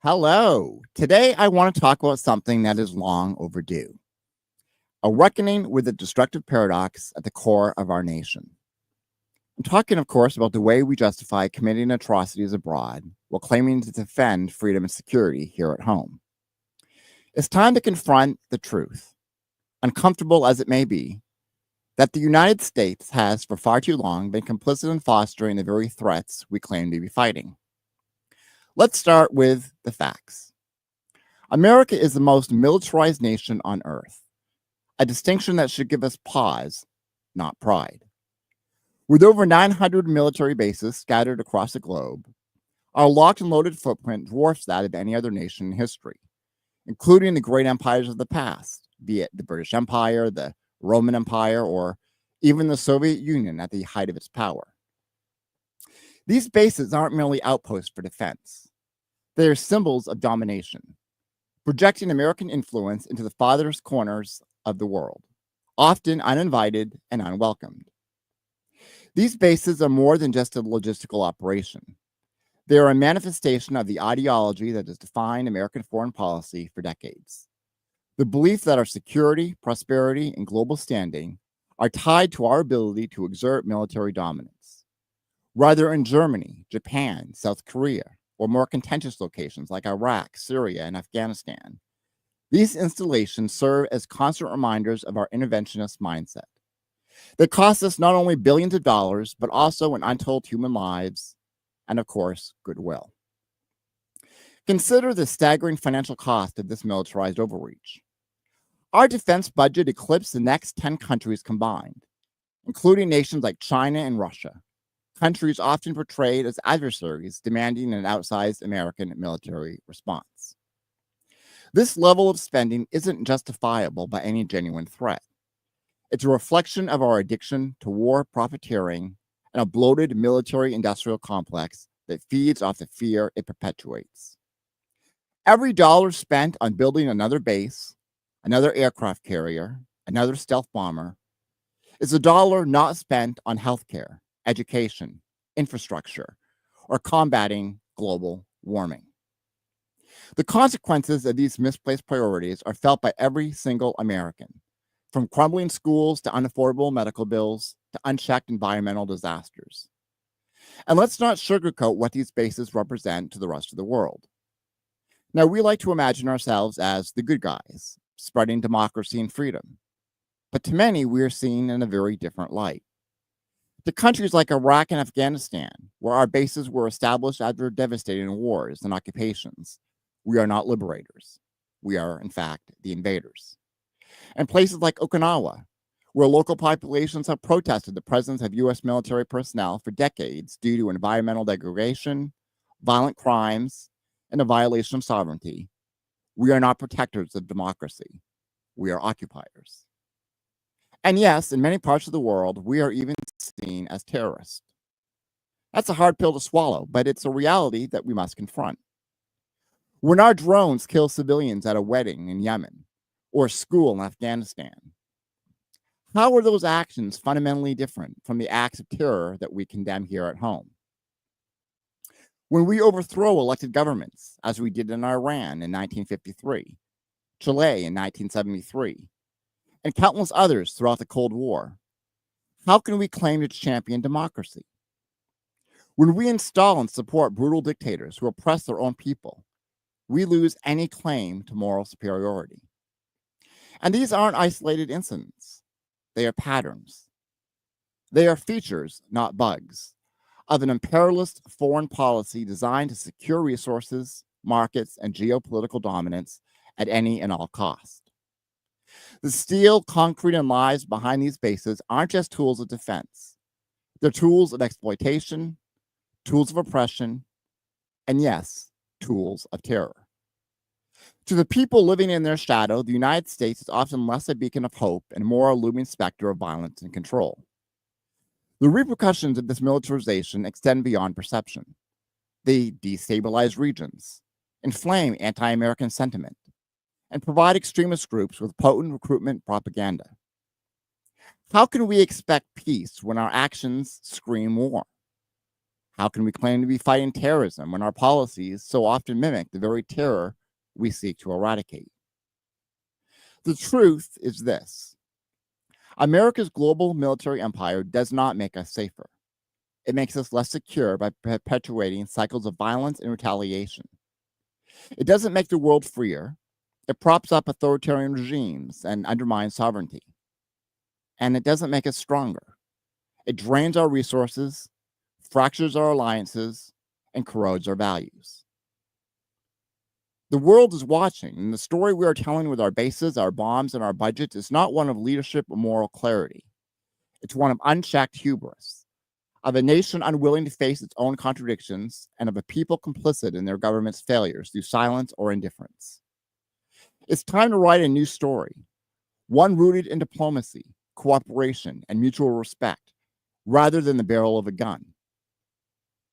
Hello. Today, I want to talk about something that is long overdue, a reckoning with the destructive paradox at the core of our nation. I'm talking, of course, about the way we justify committing atrocities abroad while claiming to defend freedom and security here at home. It's time to confront the truth, uncomfortable as it may be, that the United States has for far too long been complicit in fostering the very threats we claim to be fighting. Let's start with the facts. America is the most militarized nation on earth, a distinction that should give us pause, not pride. With over 900 military bases scattered across the globe, our locked and loaded footprint dwarfs that of any other nation in history, including the great empires of the past, be it the British Empire, the Roman Empire, or even the Soviet Union at the height of its power. These bases aren't merely outposts for defense. They are symbols of domination, projecting American influence into the farthest corners of the world, often uninvited and unwelcomed. These bases are more than just a logistical operation. They are a manifestation of the ideology that has defined American foreign policy for decades. The belief that our security, prosperity, and global standing are tied to our ability to exert military dominance. Whether in Germany, Japan, South Korea, or more contentious locations like Iraq, Syria, and Afghanistan, these installations serve as constant reminders of our interventionist mindset. They cost us not only billions of dollars, but also in untold human lives and, of course, goodwill. Consider the staggering financial cost of this militarized overreach. Our defense budget eclipsed the next 10 countries combined, including nations like China and Russia, countries often portrayed as adversaries demanding an outsized American military response. This level of spending isn't justifiable by any genuine threat. It's a reflection of our addiction to war profiteering and a bloated military-industrial complex that feeds off the fear it perpetuates. Every dollar spent on building another base, another aircraft carrier, another stealth bomber, is a dollar not spent on healthcare, education, infrastructure, or combating global warming. The consequences of these misplaced priorities are felt by every single American, from crumbling schools to unaffordable medical bills to unchecked environmental disasters. And let's not sugarcoat what these bases represent to the rest of the world. Now, we like to imagine ourselves as the good guys, spreading democracy and freedom. But to many, we are seen in a very different light. To countries like Iraq and Afghanistan, where our bases were established after devastating wars and occupations, we are not liberators. We are, in fact, the invaders. And places like Okinawa, where local populations have protested the presence of U.S. military personnel for decades due to environmental degradation, violent crimes, and a violation of sovereignty, we are not protectors of democracy. We are occupiers. And yes, in many parts of the world, we are even seen as terrorists. That's a hard pill to swallow, but it's a reality that we must confront. When our drones kill civilians at a wedding in Yemen or a school in Afghanistan, how are those actions fundamentally different from the acts of terror that we condemn here at home? When we overthrow elected governments, as we did in Iran in 1953, Chile in 1973, and countless others throughout the Cold War, how can we claim to champion democracy? When we install and support brutal dictators who oppress their own people, we lose any claim to moral superiority. And these aren't isolated incidents. They are patterns. They are features, not bugs, of an imperialist foreign policy designed to secure resources, markets, and geopolitical dominance at any and all cost. The steel, concrete, and lies behind these bases aren't just tools of defense. They're tools of exploitation, tools of oppression, and yes, tools of terror. To the people living in their shadow, the United States is often less a beacon of hope and more a looming specter of violence and control. The repercussions of this militarization extend beyond perception. They destabilize regions, inflame anti-American sentiment, and provide extremist groups with potent recruitment propaganda. How can we expect peace when our actions scream war? How can we claim to be fighting terrorism when our policies so often mimic the very terror we seek to eradicate? The truth is this: America's global military empire does not make us safer. It makes us less secure by perpetuating cycles of violence and retaliation. It doesn't make the world freer. It props up authoritarian regimes and undermines sovereignty. And it doesn't make us stronger. It drains our resources, fractures our alliances, and corrodes our values. The world is watching, and the story we are telling with our bases, our bombs, and our budgets is not one of leadership or moral clarity. It's one of unchecked hubris, of a nation unwilling to face its own contradictions, and of a people complicit in their government's failures through silence or indifference. It's time to write a new story, one rooted in diplomacy, cooperation, and mutual respect, rather than the barrel of a gun.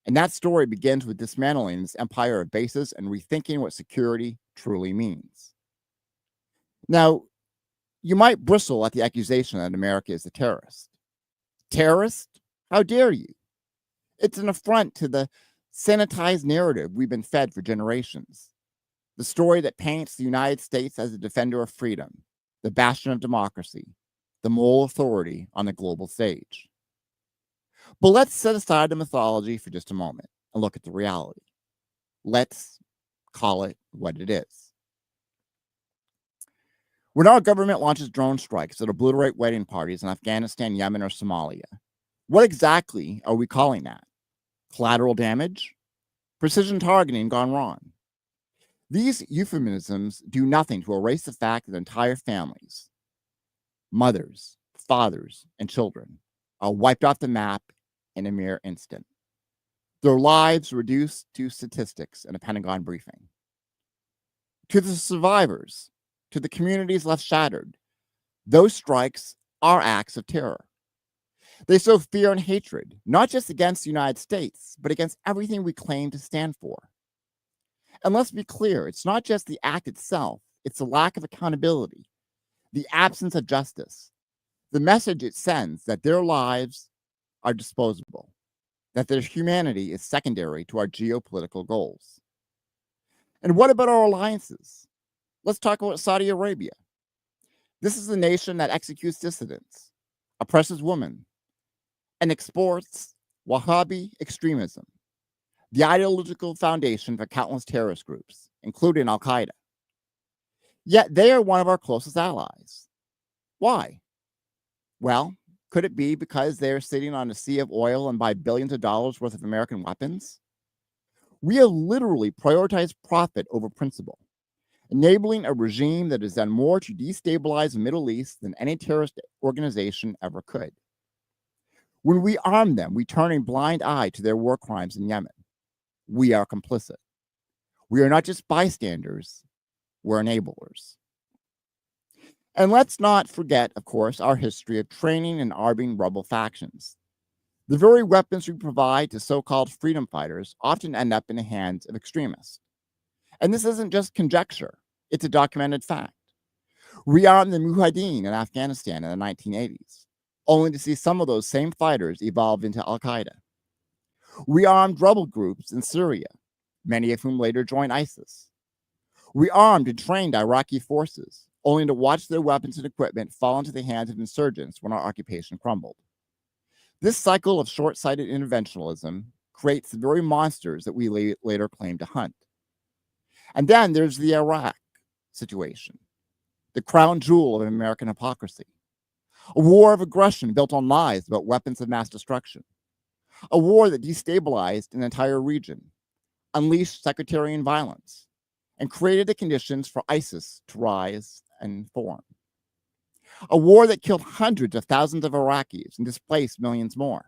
And that story begins with dismantling this empire of bases and rethinking what security truly means. Now, you might bristle at the accusation that America is a terrorist. Terrorist? How dare you? It's an affront to the sanitized narrative we've been fed for generations. The story that paints the United States as a defender of freedom, the bastion of democracy, the moral authority on the global stage. But let's set aside the mythology for just a moment and look at the reality. Let's call it what it is. When our government launches drone strikes that obliterate wedding parties in Afghanistan, Yemen, or Somalia, what exactly are we calling that? Collateral damage? Precision targeting gone wrong? These euphemisms do nothing to erase the fact that entire families, mothers, fathers, and children are wiped off the map in a mere instant. Their lives reduced to statistics in a Pentagon briefing. To the survivors, to the communities left shattered, those strikes are acts of terror. They sow fear and hatred, not just against the United States, but against everything we claim to stand for. And let's be clear, it's not just the act itself, it's the lack of accountability, the absence of justice, the message it sends that their lives are disposable, that their humanity is secondary to our geopolitical goals. And what about our alliances? Let's talk about Saudi Arabia. This is the nation that executes dissidents, oppresses women, and exports Wahhabi extremism, the ideological foundation for countless terrorist groups, including Al-Qaeda. Yet they are one of our closest allies. Why? Well, could it be because they are sitting on a sea of oil and buy billions of dollars worth of American weapons? We have literally prioritized profit over principle, enabling a regime that has done more to destabilize the Middle East than any terrorist organization ever could. When we arm them, we turn a blind eye to their war crimes in Yemen. We are complicit. We are not just bystanders, we're enablers. And let's not forget, of course, our history of training and arming rebel factions. The very weapons we provide to so-called freedom fighters often end up in the hands of extremists. And this isn't just conjecture, it's a documented fact. We armed the Mujahideen in Afghanistan in the 1980s, only to see some of those same fighters evolve into Al-Qaeda. We armed rebel groups in Syria, many of whom later joined ISIS. We armed and trained Iraqi forces, only to watch their weapons and equipment fall into the hands of insurgents when our occupation crumbled. This cycle of short-sighted interventionism creates the very monsters that we later claim to hunt. And then there's the Iraq situation, the crown jewel of American hypocrisy. A war of aggression built on lies about weapons of mass destruction. A war that destabilized an entire region, unleashed sectarian violence, and created the conditions for ISIS to rise and form. A war that killed hundreds of thousands of Iraqis and displaced millions more.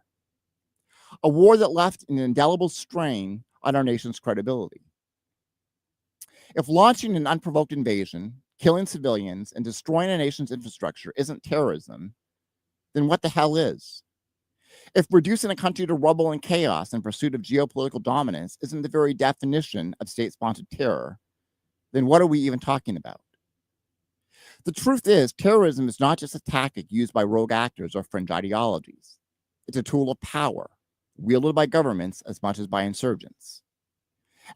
A war that left an indelible strain on our nation's credibility. If launching an unprovoked invasion, killing civilians, and destroying a nation's infrastructure isn't terrorism, then what the hell is? If reducing a country to rubble and chaos in pursuit of geopolitical dominance isn't the very definition of state-sponsored terror, then what are we even talking about? The truth is, terrorism is not just a tactic used by rogue actors or fringe ideologies. It's a tool of power, wielded by governments as much as by insurgents.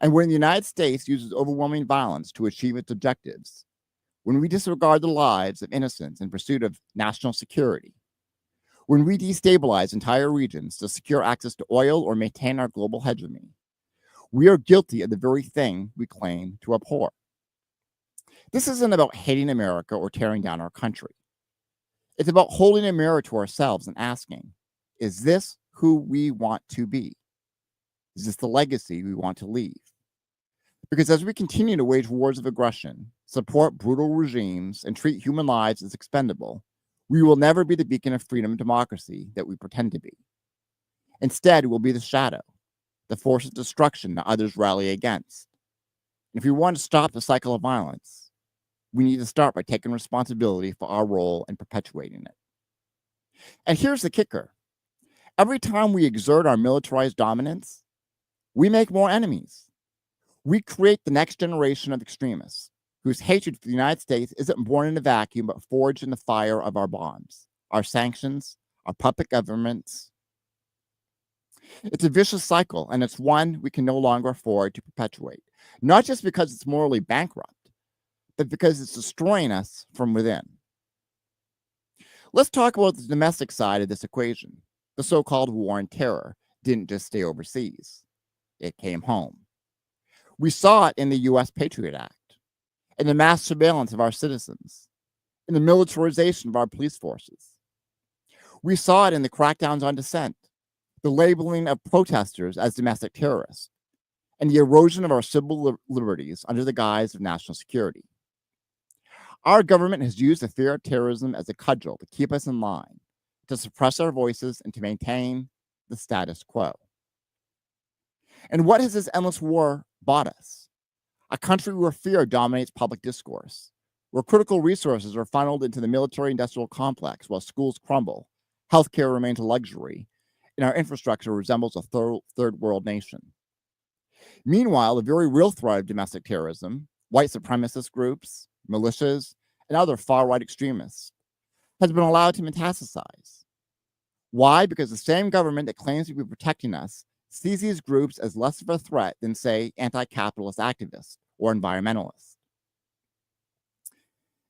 And when the United States uses overwhelming violence to achieve its objectives, when we disregard the lives of innocents in pursuit of national security, when we destabilize entire regions to secure access to oil or maintain our global hegemony, we are guilty of the very thing we claim to abhor. This isn't about hating America or tearing down our country. It's about holding a mirror to ourselves and asking, is this who we want to be? Is this the legacy we want to leave? Because as we continue to wage wars of aggression, support brutal regimes, and treat human lives as expendable, we will never be the beacon of freedom and democracy that we pretend to be. Instead, we'll be the shadow, the force of destruction that others rally against. And if we want to stop the cycle of violence, we need to start by taking responsibility for our role in perpetuating it. And here's the kicker. Every time we exert our militarized dominance, we make more enemies. We create the next generation of extremists whose hatred for the United States isn't born in a vacuum, but forged in the fire of our bombs, our sanctions, our puppet governments. It's a vicious cycle, and it's one we can no longer afford to perpetuate, not just because it's morally bankrupt, but because it's destroying us from within. Let's talk about the domestic side of this equation. The so-called war on terror didn't just stay overseas. It came home. We saw it in the U.S. Patriot Act, in the mass surveillance of our citizens, in the militarization of our police forces. We saw it in the crackdowns on dissent, the labeling of protesters as domestic terrorists, and the erosion of our civil liberties under the guise of national security. Our government has used the fear of terrorism as a cudgel to keep us in line, to suppress our voices, and to maintain the status quo. And what has this endless war bought us? A country where fear dominates public discourse, where critical resources are funneled into the military-industrial complex while schools crumble, healthcare remains a luxury, and our infrastructure resembles a third world nation. Meanwhile, the very real threat of domestic terrorism, white supremacist groups, militias, and other far-right extremists, has been allowed to metastasize. Why? Because the same government that claims to be protecting us sees these groups as less of a threat than, say, anti-capitalist activists or environmentalists.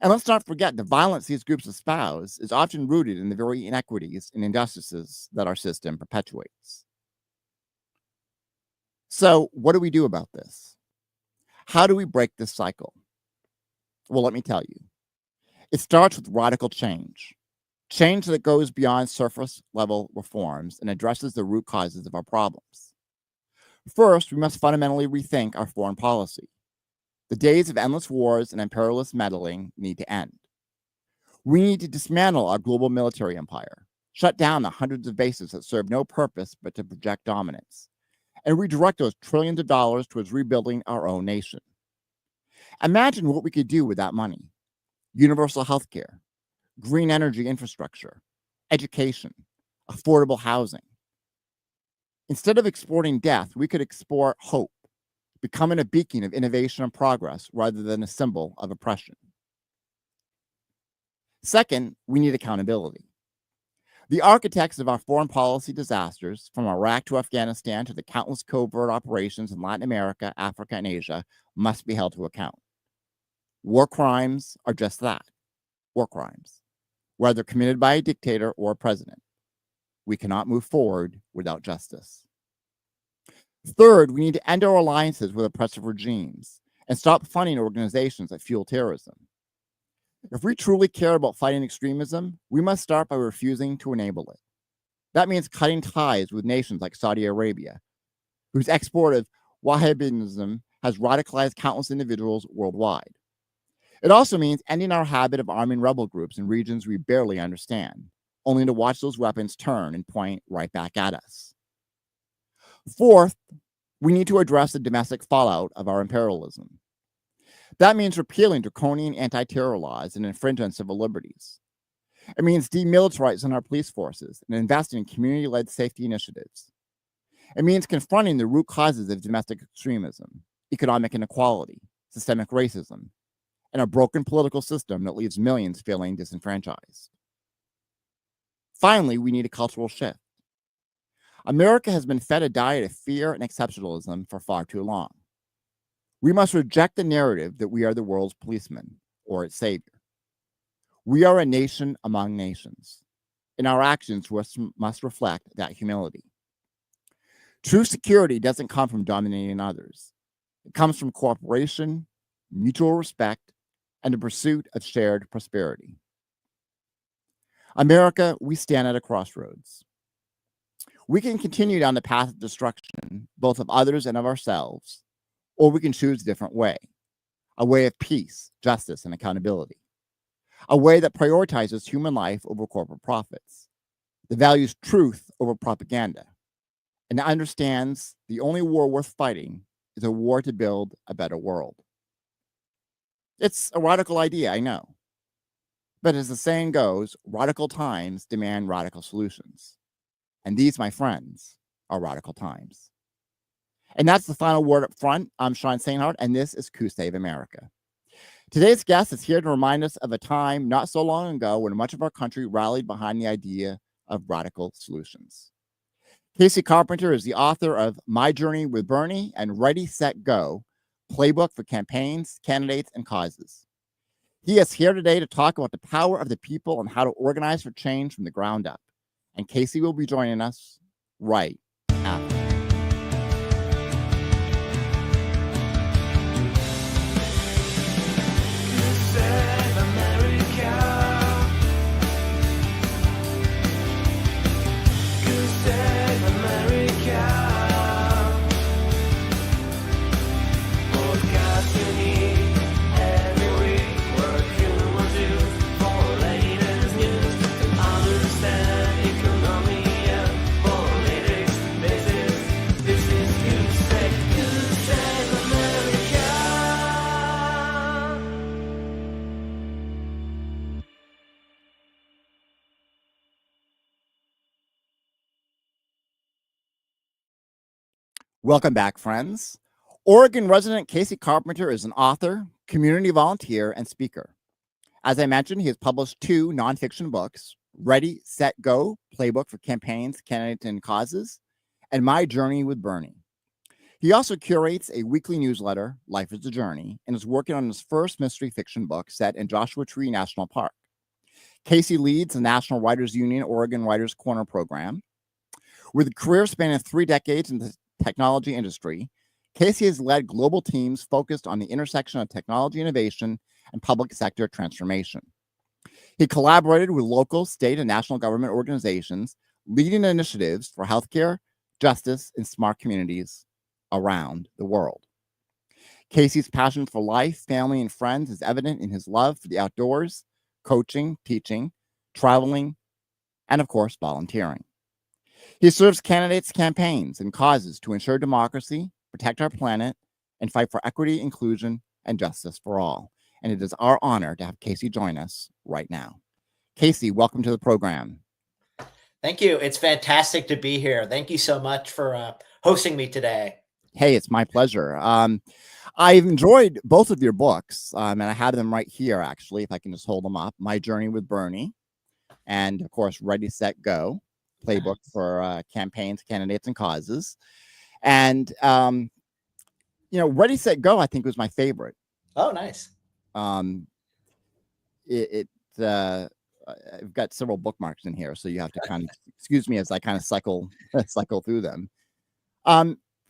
And let's not forget the violence these groups espouse is often rooted in the very inequities and injustices that our system perpetuates. So, what do we do about this? How do we break this cycle? Well, let me tell you. It starts with radical change. Change that goes beyond surface level reforms and addresses the root causes of our problems. First, we must fundamentally rethink our foreign policy. The days of endless wars and imperialist meddling need to end. We need to dismantle our global military empire, shut down the hundreds of bases that serve no purpose but to project dominance, and redirect those trillions of dollars towards rebuilding our own nation. Imagine what we could do with that money. Universal health care, green energy infrastructure, education, affordable housing. Instead of exporting death, we could export hope, becoming a beacon of innovation and progress rather than a symbol of oppression. Second, we need accountability. The architects of our foreign policy disasters, from Iraq to Afghanistan to the countless covert operations in Latin America, Africa, and Asia, must be held to account. War crimes are just that, war crimes, whether committed by a dictator or a president. We cannot move forward without justice. Third, we need to end our alliances with oppressive regimes and stop funding organizations that fuel terrorism. If we truly care about fighting extremism, we must start by refusing to enable it. That means cutting ties with nations like Saudi Arabia, whose export of Wahhabism has radicalized countless individuals worldwide. It also means ending our habit of arming rebel groups in regions we barely understand, only to watch those weapons turn and point right back at us. Fourth, we need to address the domestic fallout of our imperialism. That means repealing draconian anti-terror laws and infringing on civil liberties. It means demilitarizing our police forces and investing in community-led safety initiatives. It means confronting the root causes of domestic extremism, economic inequality, systemic racism, and a broken political system that leaves millions feeling disenfranchised. Finally, we need a cultural shift. America has been fed a diet of fear and exceptionalism for far too long. We must reject the narrative that we are the world's policeman or its savior. We are a nation among nations, and our actions must reflect that humility. True security doesn't come from dominating others. It comes from cooperation, mutual respect, and the pursuit of shared prosperity. America, we stand at a crossroads. We can continue down the path of destruction, both of others and of ourselves, or we can choose a different way, a way of peace, justice, and accountability, a way that prioritizes human life over corporate profits, that values truth over propaganda, and that understands the only war worth fighting is a war to build a better world. It's a radical idea, I know. But as the saying goes, radical times demand radical solutions. And these, my friends, are radical times. And that's the final word up front. I'm Sean Sainhart, and this is Coup Save America. Today's guest is here to remind us of a time not so long ago when much of our country rallied behind the idea of radical solutions. Kacey Carpenter is the author of My Journey with Bernie and Ready, Set, Go, Playbook for Campaigns, Candidates, and Causes. He is here today to talk about the power of the people and how to organize for change from the ground up. And Kacey will be joining us right after. Welcome back, friends. Oregon resident Kacey Carpenter is an author, community volunteer, and speaker. As I mentioned, he has published 2 nonfiction books, Ready, Set, Go, Playbook for Campaigns, Candidates, and Causes, and My Journey with Bernie. He also curates a weekly newsletter, Life is a Journey, and is working on his first mystery fiction book set in Joshua Tree National Park. Kacey leads the National Writers Union Oregon Writers Corner program. With a career spanning 3 decades in the technology industry, Kacey has led global teams focused on the intersection of technology innovation and public sector transformation. He collaborated with local, state, and national government organizations, leading initiatives for healthcare, justice, and smart communities around the world. Kacey's passion for life, family, and friends is evident in his love for the outdoors, coaching, teaching, traveling, and of course, volunteering. He serves candidates, campaigns, and causes to ensure democracy, protect our planet, and fight for equity, inclusion, and justice for all. And it is our honor to have Kacey join us right now. Kacey, welcome to the program. Thank you. It's fantastic to be here. Thank you so much for hosting me today. Hey, it's my pleasure. I've enjoyed both of your books, and I have them right here, actually, if I can just hold them up. My Journey with Bernie, and of course, Ready, Set, Go, Playbook for campaigns, candidates, and causes. And, Ready, Set, Go, I think was my favorite. Oh, nice. I've got several bookmarks in here, so you have to kind of excuse me as I kind of cycle through them.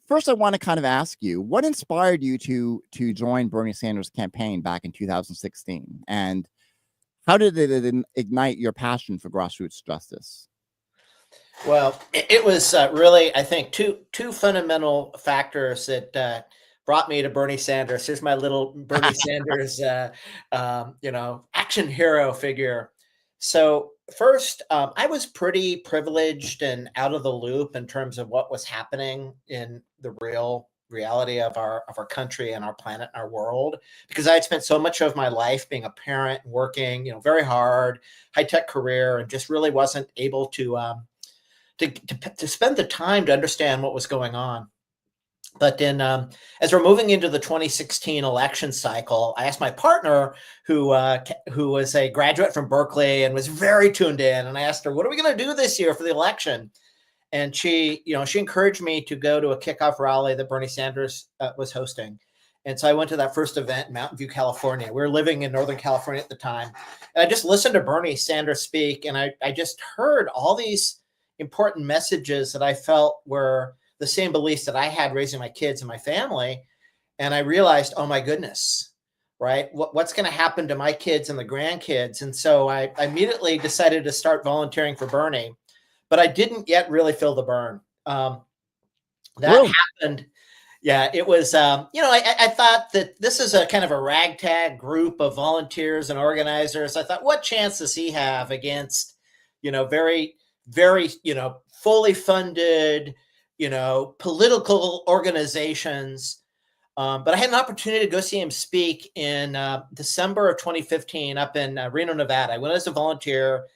First, I want to kind of ask you, what inspired you to join Bernie Sanders' campaign back in 2016, and how did it ignite your passion for grassroots justice? Well, it was really, I think, two fundamental factors that brought me to Bernie Sanders. Here's my little Bernie Sanders, action hero figure. So first, I was pretty privileged and out of the loop in terms of what was happening in the reality of our country and our planet and our world, because I had spent so much of my life being a parent, working, very hard, high-tech career, and just really wasn't able to spend the time to understand what was going on. But then as we're moving into the 2016 election cycle, I asked my partner, who was a graduate from Berkeley and was very tuned in, and I asked her, what are we going to do this year for the election? And she encouraged me to go to a kickoff rally that Bernie Sanders was hosting. And so I went to that first event in Mountain View, California. We were living in Northern California at the time. And I just listened to Bernie Sanders speak, and I just heard all these important messages that I felt were the same beliefs that I had raising my kids and my family. And I realized, oh my goodness, right? What's going to happen to my kids and the grandkids? And so I immediately decided to start volunteering for Bernie, but I didn't yet really feel the burn. That Really? happened. Yeah, it was, I thought that this is a kind of a ragtag group of volunteers and organizers. I thought, what chance does he have against, very, very, fully funded, political organizations? But I had an opportunity to go see him speak in December of 2015 up in Reno, Nevada. I went as a volunteer,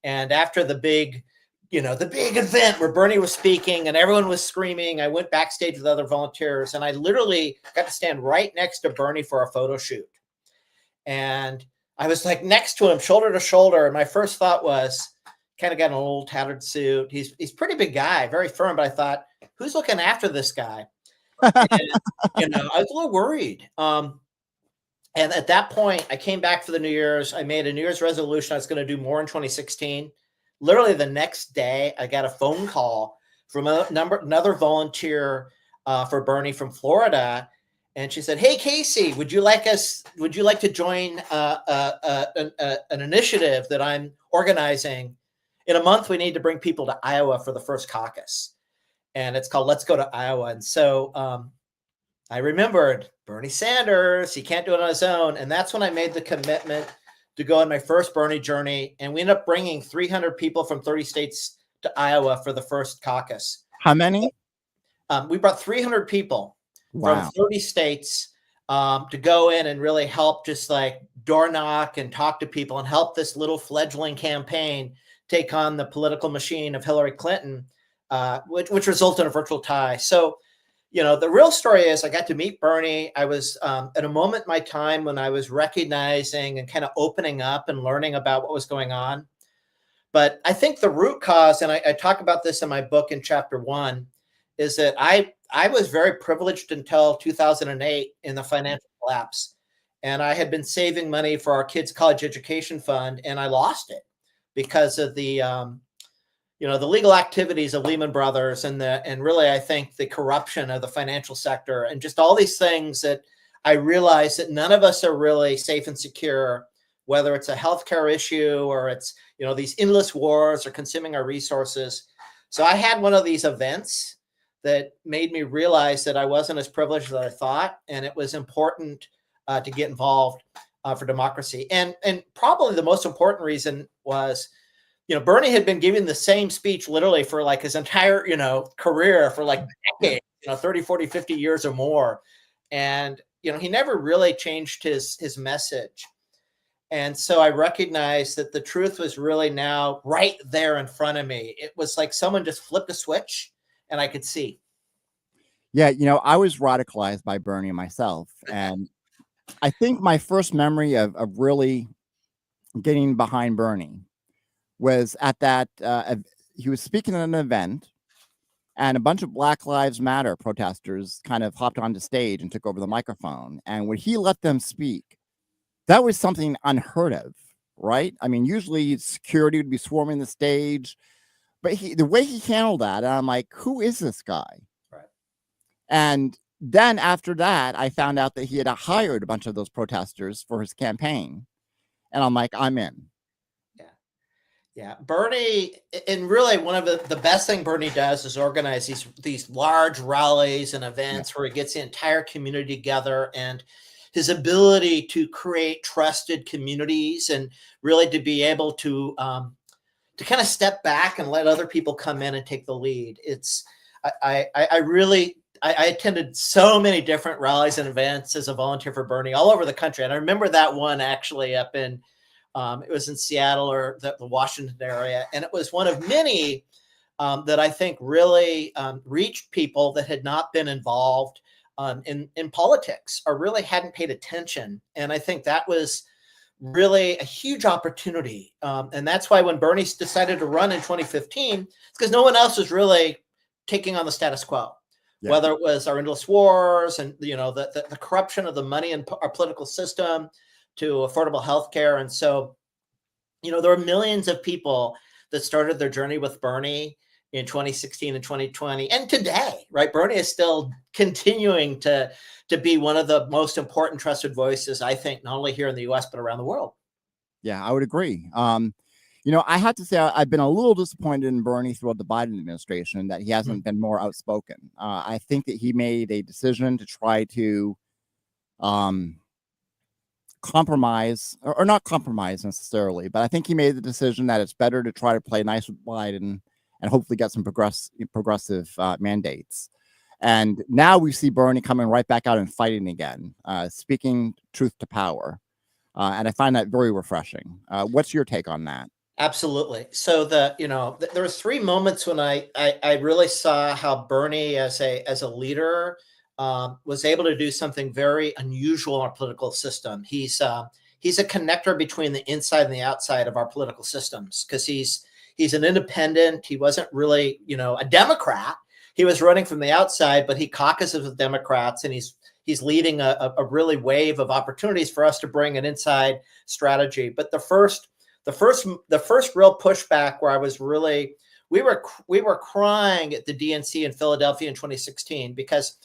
and after the big event where Bernie was speaking and everyone was screaming, I went backstage with other volunteers, and I literally got to stand right next to Bernie for a photo shoot. And I was like next to him, shoulder to shoulder. And my first thought was, kind of got an old tattered suit. He's a pretty big guy, very firm. But I thought, who's looking after this guy? And, I was a little worried. And at that point, I came back for the New Year's. I made a New Year's resolution. I was going to do more in 2016. Literally the next day, I got a phone call from another volunteer for Bernie from Florida, and she said, "Hey, Kacey, would you like to join an initiative that I'm organizing? In a month, we need to bring people to Iowa for the first caucus, and it's called Let's Go to Iowa." And so I remembered Bernie Sanders. He can't do it on his own, and that's when I made the commitment to go on my first Bernie journey. And we ended up bringing 300 people from 30 states to Iowa for the first caucus. How many? We brought 300 people Wow. from 30 states to go in and really help just like door knock and talk to people and help this little fledgling campaign take on the political machine of Hillary Clinton, which resulted in a virtual tie. So, the real story is I got to meet Bernie. I was at a moment in my time when I was recognizing and kind of opening up and learning about what was going on. But I think the root cause, and I talk about this in my book in chapter 1, is that I was very privileged until 2008 in the financial collapse. And I had been saving money for our kids' college education fund, and I lost it because of the the legal activities of Lehman Brothers and really, I think, the corruption of the financial sector and just all these things that I realized that none of us are really safe and secure, whether it's a healthcare issue or it's, these endless wars are consuming our resources. So I had one of these events that made me realize that I wasn't as privileged as I thought, and it was important to get involved for democracy. And probably the most important reason was, Bernie had been giving the same speech literally for like his entire, career for like decades, 30, 40, 50 years or more. And, he never really changed his message. And so I recognized that the truth was really now right there in front of me. It was like someone just flipped a switch and I could see. Yeah, I was radicalized by Bernie myself. And I think my first memory of really getting behind Bernie was at that he was speaking at an event, and a bunch of Black Lives Matter protesters kind of hopped onto stage and took over the microphone. And when he let them speak, that was something unheard of, right? I mean, usually security would be swarming the stage, but the way he handled that, and I'm like, who is this guy? Right. And then after that, I found out that he had hired a bunch of those protesters for his campaign. And I'm like, I'm in. Yeah, Bernie, and really one of the best thing Bernie does is organize these large rallies and events where he gets the entire community together, and his ability to create trusted communities and really to be able to kind of step back and let other people come in and take the lead. I attended so many different rallies and events as a volunteer for Bernie all over the country. And I remember that one actually up in it was in Seattle or the Washington area. And it was one of many that I think really reached people that had not been involved in politics or really hadn't paid attention. And I think that was really a huge opportunity. And that's why when Bernie decided to run in 2015, it's because no one else was really taking on the status quo. Yeah. Whether it was our endless wars and, you know, the corruption of the money in our political system to affordable health care. And so, you know, there are millions of people that started their journey with Bernie in 2016 and 2020 and today, right? Bernie is still continuing to be one of the most important trusted voices, I think, not only here in the US, but around the world. Yeah, I would agree. You know, I have to say I've been a little disappointed in Bernie throughout the Biden administration that he hasn't been more outspoken. I think that he made a decision to try to compromise, or not compromise necessarily, but I think he made the decision that it's better to try to play nice with Biden and hopefully get some progressive mandates. And now we see Bernie coming right back out and fighting again, speaking truth to power. And I find that very refreshing. What's your take on that? Absolutely. So there were 3 moments when I really saw how Bernie as a leader was able to do something very unusual in our political system. He's a connector between the inside and the outside of our political systems, because he's an independent. He wasn't really, you know, a Democrat. He was running from the outside, but he caucuses with Democrats, and he's leading a really wave of opportunities for us to bring an inside strategy. But the first real pushback where I was really, we were crying at the DNC in Philadelphia in 2016 because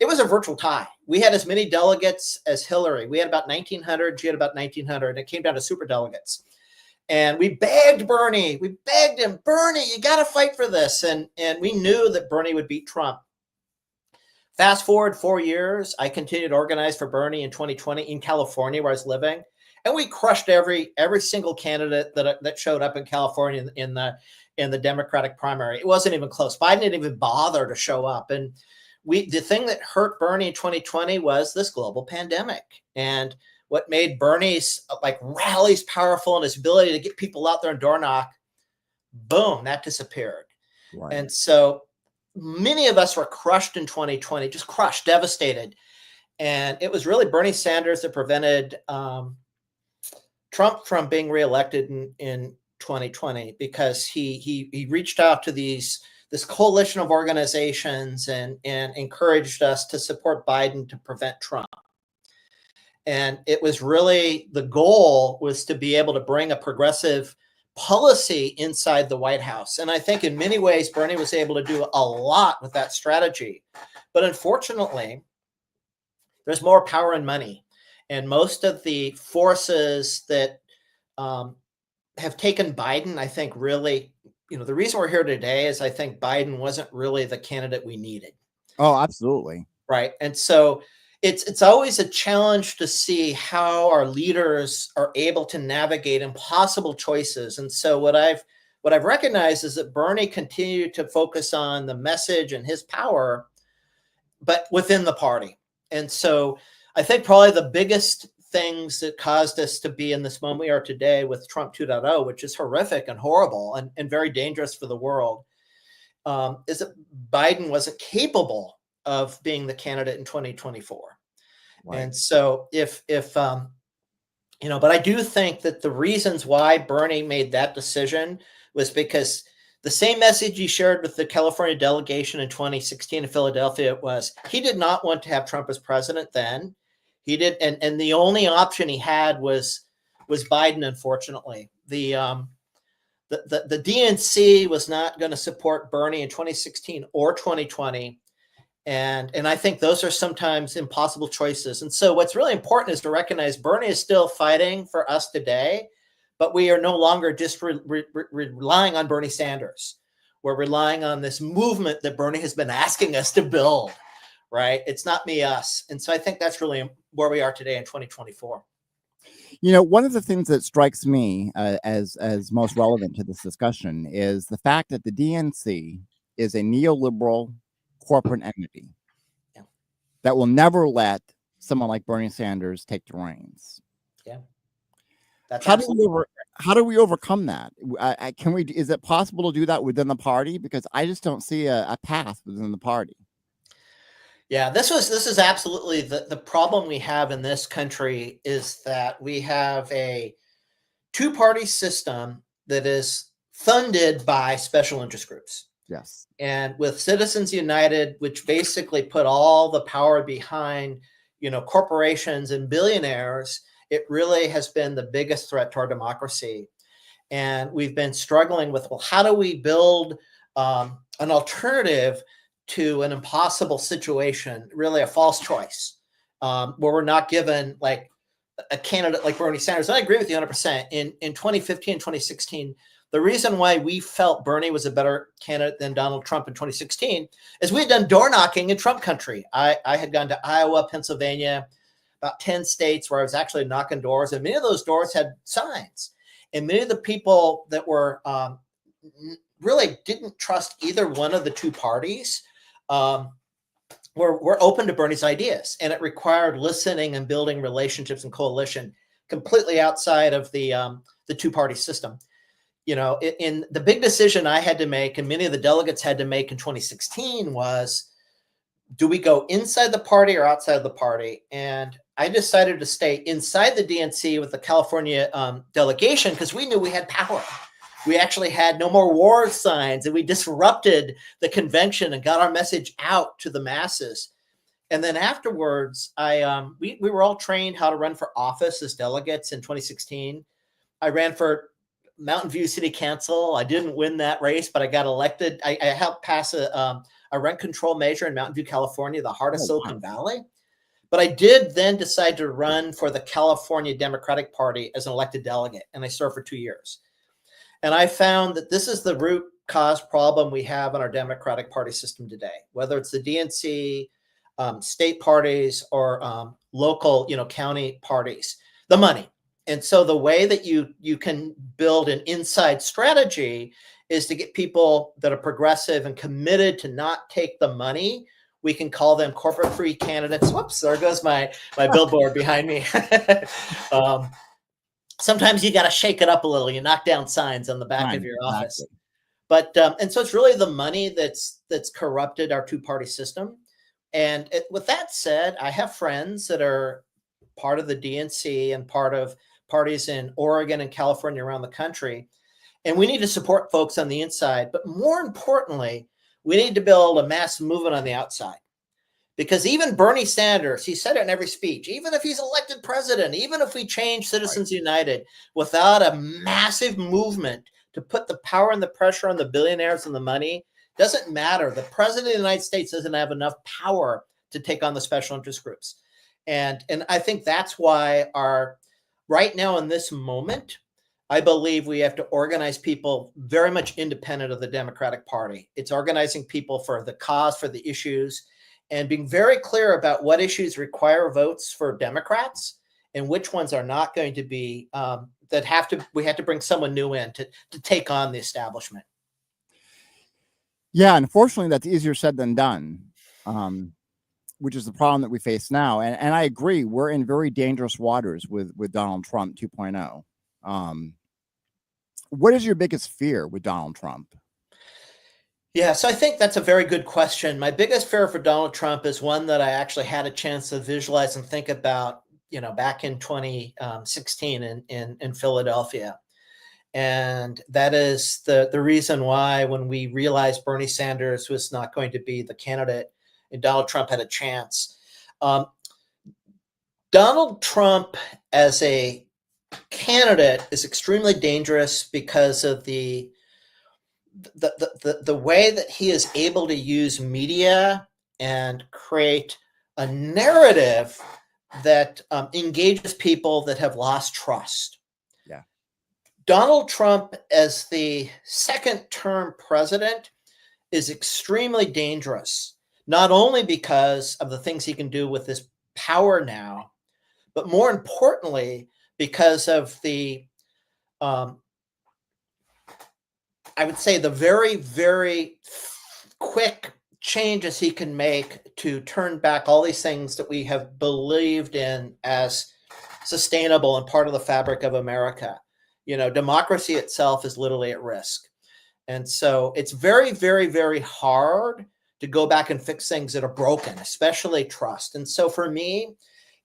it was a virtual tie. We had as many delegates as Hillary. We had about 1,900. She had about 1,900. And it came down to super delegates. And we begged Bernie. We begged him, Bernie, you got to fight for this. And we knew that Bernie would beat Trump. Fast forward 4 years, I continued to organize for Bernie in 2020 in California, where I was living. And we crushed every single candidate that showed up in California in the Democratic primary. It wasn't even close. Biden didn't even bother to show up. And the thing that hurt Bernie in 2020 was this global pandemic. And what made Bernie's rallies powerful and his ability to get people out there and door knock, boom, that disappeared. Right. And so many of us were crushed in 2020, just crushed, devastated. And it was really Bernie Sanders that prevented Trump from being reelected in 2020, because he reached out to this coalition of organizations and encouraged us to support Biden to prevent Trump. And it was really, the goal was to be able to bring a progressive policy inside the White House. And I think in many ways, Bernie was able to do a lot with that strategy. But unfortunately, there's more power and money. And most of the forces that have taken Biden, I think really, you know, the reason we're here today is I think Biden wasn't really the candidate we needed. Oh, absolutely. Right. And so it's always a challenge to see how our leaders are able to navigate impossible choices. And so what I've recognized is that Bernie continued to focus on the message and his power, but within the party. And so I think probably the biggest things that caused us to be in this moment we are today with Trump 2.0, which is horrific and horrible and very dangerous for the world, is that Biden wasn't capable of being the candidate in 2024. Right. And so if you know, but I do think that the reasons why Bernie made that decision was because the same message he shared with the California delegation in 2016 in Philadelphia was he did not want to have Trump as president then. He did, and the only option he had was Biden, unfortunately. The DNC was not going to support Bernie in 2016 or 2020. And I think those are sometimes impossible choices. And so what's really important is to recognize Bernie is still fighting for us today, but we are no longer just relying on Bernie Sanders. We're relying on this movement that Bernie has been asking us to build, right? It's not me, us. And so I think that's really where we are today in 2024. You know, one of the things that strikes me as most relevant to this discussion is the fact that the DNC is a neoliberal corporate entity that will never let someone like Bernie Sanders take the reins. Yeah. How do we overcome that? Is it possible to do that within the party? Because I just don't see a path within the party. Yeah, this is absolutely the problem we have in this country is that we have a two-party system that is funded by special interest groups. Yes. And with Citizens United, which basically put all the power behind, corporations and billionaires, it really has been the biggest threat to our democracy. And we've been struggling with, well, how do we build an alternative to an impossible situation, really a false choice, where we're not given like a candidate like Bernie Sanders. And I agree with you 100%. In 2015, 2016, the reason why we felt Bernie was a better candidate than Donald Trump in 2016 is we had done door knocking in Trump country. I had gone to Iowa, Pennsylvania, about 10 states where I was actually knocking doors, and many of those doors had signs. And many of the people that were really didn't trust either one of the two parties were open to Bernie's ideas. And it required listening and building relationships and coalition completely outside of the two-party system. In the big decision I had to make, and many of the delegates had to make in 2016 was, do we go inside the party or outside the party? And I decided to stay inside the DNC with the California delegation because we knew we had power. We actually had no more war signs, and we disrupted the convention and got our message out to the masses. And then afterwards, we were all trained how to run for office as delegates in 2016. I ran for Mountain View City Council. I didn't win that race, but I got elected. I helped pass a rent control measure in Mountain View, California, the heart of Silicon Valley. But I did then decide to run for the California Democratic Party as an elected delegate, and I served for 2 years. And I found that this is the root cause problem we have in our Democratic Party system today, whether it's the DNC, state parties, or local, county parties, the money. And so the way that you can build an inside strategy is to get people that are progressive and committed to not take the money. We can call them corporate-free candidates. Whoops, there goes my billboard behind me. Sometimes you got to shake it up a little. You knock down signs on the back of your office. But and so it's really the money that's corrupted our two-party system. And with that said, I have friends that are part of the DNC and part of parties in Oregon and California around the country. And we need to support folks on the inside. But more importantly, we need to build a mass movement on the outside. Because even Bernie Sanders, he said it in every speech, even if he's elected president, even if we change Citizens United, without a massive movement to put the power and the pressure on the billionaires and the money, doesn't matter. The president of the United States doesn't have enough power to take on the special interest groups. And I think that's why right now in this moment, I believe we have to organize people very much independent of the Democratic Party. It's organizing people for the cause, for the issues, and being very clear about what issues require votes for Democrats and which ones are not going to be, we have to bring someone new in to take on the establishment. Yeah, unfortunately, that's easier said than done, which is the problem that we face now. And I agree, we're in very dangerous waters with Donald Trump 2.0. What is your biggest fear with Donald Trump? Yeah, so I think that's a very good question. My biggest fear for Donald Trump is one that I actually had a chance to visualize and think about, back in 2016 in Philadelphia. And that is the reason why when we realized Bernie Sanders was not going to be the candidate and Donald Trump had a chance. Donald Trump as a candidate is extremely dangerous because of the way that he is able to use media and create a narrative that engages people that have lost trust. Yeah. Donald Trump as the second-term president is extremely dangerous, not only because of the things he can do with his power now, but more importantly, because of the I would say the very, very quick changes he can make to turn back all these things that we have believed in as sustainable and part of the fabric of America. Democracy itself is literally at risk. And so it's very, very, very hard to go back and fix things that are broken, especially trust. And so for me,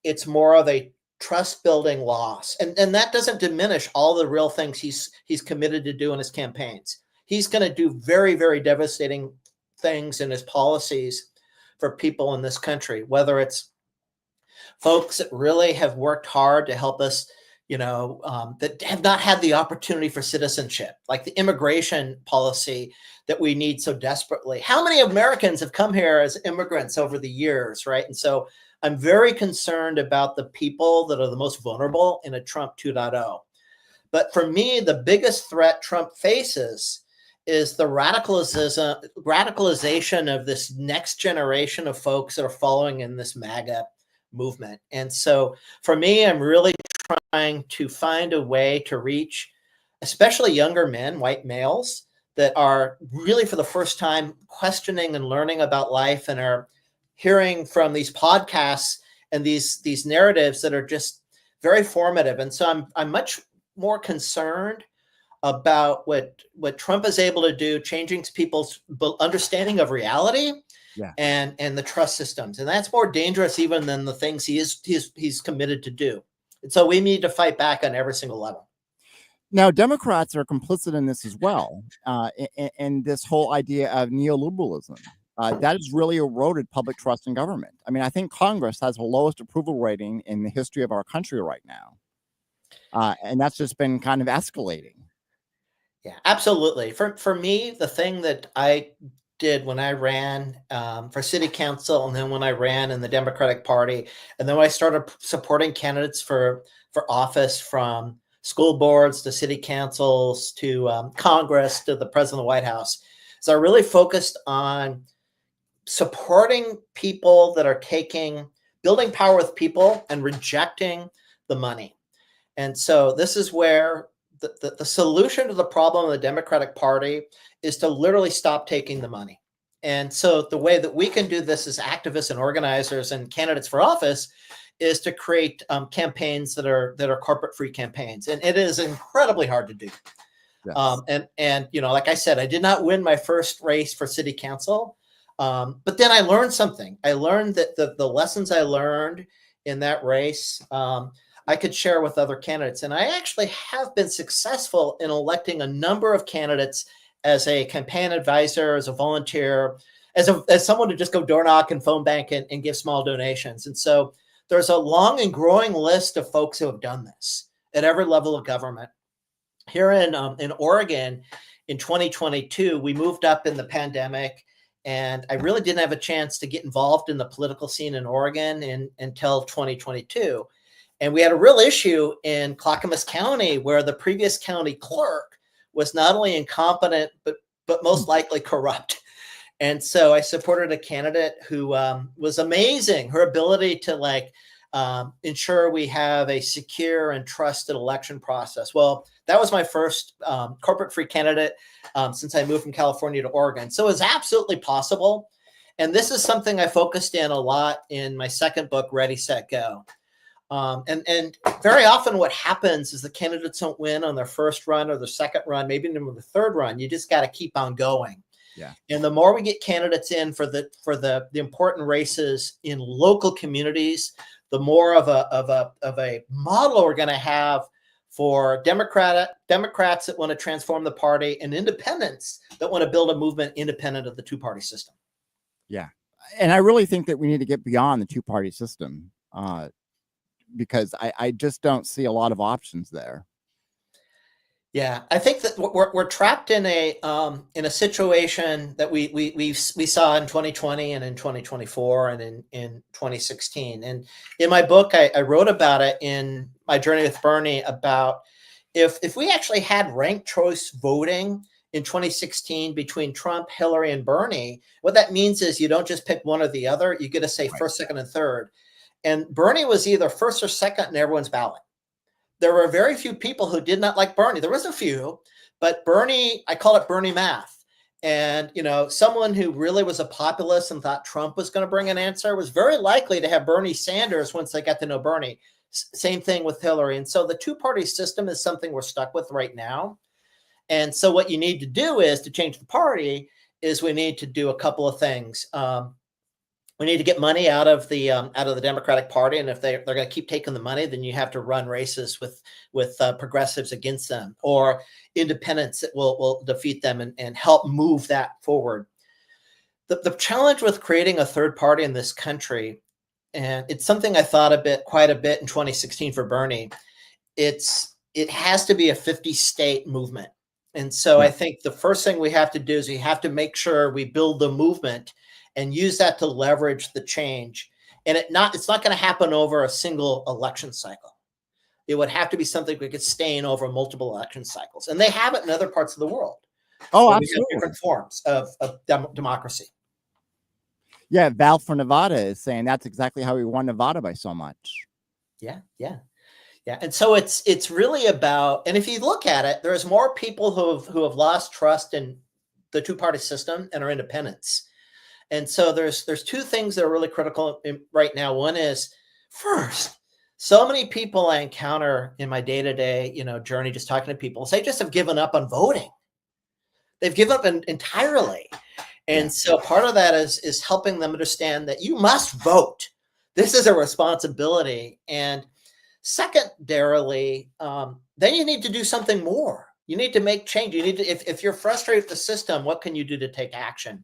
it's more of a trust building loss. And that doesn't diminish all the real things he's committed to do in his campaigns. He's going to do very, very devastating things in his policies for people in this country, whether it's folks that really have worked hard to help us, that have not had the opportunity for citizenship, like the immigration policy that we need so desperately. How many Americans have come here as immigrants over the years, right? And so I'm very concerned about the people that are the most vulnerable in a Trump 2.0. But for me, the biggest threat Trump faces is the radicalization of this next generation of folks that are following in this MAGA movement. And so for me, I'm really trying to find a way to reach especially younger men, white males, that are really for the first time questioning and learning about life and are hearing from these podcasts and these narratives that are just very formative. And so I'm much more concerned about what Trump is able to do, changing people's understanding of reality, and the trust systems. And that's more dangerous even than the things he's committed to do. And so we need to fight back on every single level. Now, Democrats are complicit in this as well, and this whole idea of neoliberalism. That has really eroded public trust in government. I mean, I think Congress has the lowest approval rating in the history of our country right now. And that's just been kind of escalating. Yeah, absolutely. For me, the thing that I did when I ran for city council, and then when I ran in the Democratic Party, and then when I started supporting candidates for office, from school boards to city councils to Congress to the president of the White House, so I really focused on supporting people that are building power with people and rejecting the money. And so this is where the solution to the problem of the Democratic Party is to literally stop taking the money. And so the way that we can do this as activists and organizers and candidates for office is to create campaigns that are corporate-free campaigns. And it is incredibly hard to do. Yes. And like I said, I did not win my first race for city council. But then I learned something. I learned that the lessons I learned in that race, I could share with other candidates. And I actually have been successful in electing a number of candidates as a campaign advisor, as a volunteer, as someone to just go door knock and phone bank and give small donations. And so there's a long and growing list of folks who have done this at every level of government. Here in Oregon, in 2022, we moved up in the pandemic, and I really didn't have a chance to get involved in the political scene in Oregon until 2022. And we had a real issue in Clackamas County, where the previous county clerk was not only incompetent, but most likely corrupt. And so I supported a candidate who was amazing. Her ability to ensure we have a secure and trusted election process. Well, that was my first corporate-free candidate since I moved from California to Oregon. So it was absolutely possible. And this is something I focused in a lot in my second book, Ready, Set, Go. And very often what happens is the candidates don't win on their first run or their second run, maybe even the third run. You just got to keep on going. Yeah. And the more we get candidates in for the important races in local communities, the more of a model we're going to have for Democrats that want to transform the party, and independents that want to build a movement independent of the two-party system. Yeah. And I really think that we need to get beyond the two-party system, because I just don't see a lot of options there. Yeah, I think that we're trapped in a situation that we saw in 2020 and in 2024 and in 2016. And in my book, I wrote about it in my journey with Bernie, about if we actually had ranked choice voting in 2016 between Trump, Hillary, and Bernie, what that means is you don't just pick one or the other. You get to say first, second, and third. And Bernie was either first or second in everyone's ballot. There were very few people who did not like Bernie. There was a few, but Bernie, I call it Bernie math. And, someone who really was a populist and thought Trump was going to bring an answer was very likely to have Bernie Sanders once they got to know Bernie. Same thing with Hillary. And so the two-party system is something we're stuck with right now. And so what you need to do is to change the party is we need to do a couple of things. We need to get money out of the Democratic Party, and if they're going to keep taking the money, then you have to run races with progressives against them, or independents that will defeat them and help move that forward. The challenge with creating a third party in this country, and it's something I thought quite a bit in 2016 for Bernie. It has to be a 50-state movement, and so I think the first thing we have to do is we have to make sure we build the movement and use that to leverage the change. And it's not going to happen over a single election cycle. It would have to be something we could sustain over multiple election cycles. And they have it in other parts of the world. Oh, absolutely. Different forms of democracy. Yeah, Val from Nevada is saying that's exactly how we won Nevada by so much. Yeah. And so it's really about, and if you look at it, there's more people who have lost trust in the two-party system and are independents. And so there's two things that are really critical right now. One is, first, so many people I encounter in my day-to-day, journey, just talking to people, they just have given up on voting. They've given up entirely. And so part of that is helping them understand that you must vote. This is a responsibility. And secondarily, then you need to do something more. You need to make change. You need to, if you're frustrated with the system, what can you do to take action?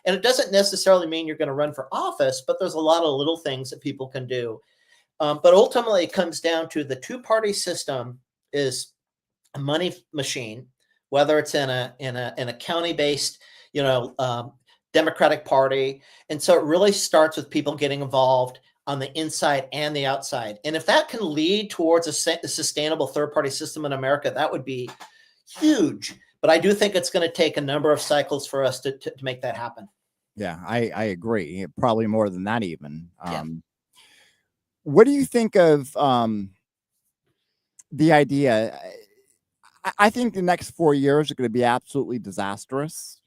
And it doesn't necessarily mean you're going to run for office, but there's a lot of little things that people can do. But ultimately, it comes down to the two-party system is a money machine, whether it's in a county-based, Democratic Party. And so it really starts with people getting involved on the inside and the outside. And if that can lead towards a sustainable third-party system in America, that would be huge. But I do think it's going to take a number of cycles for us to make that happen. Yeah, I agree. Probably more than that even. What do you think of the idea? I think the next 4 years are going to be absolutely disastrous.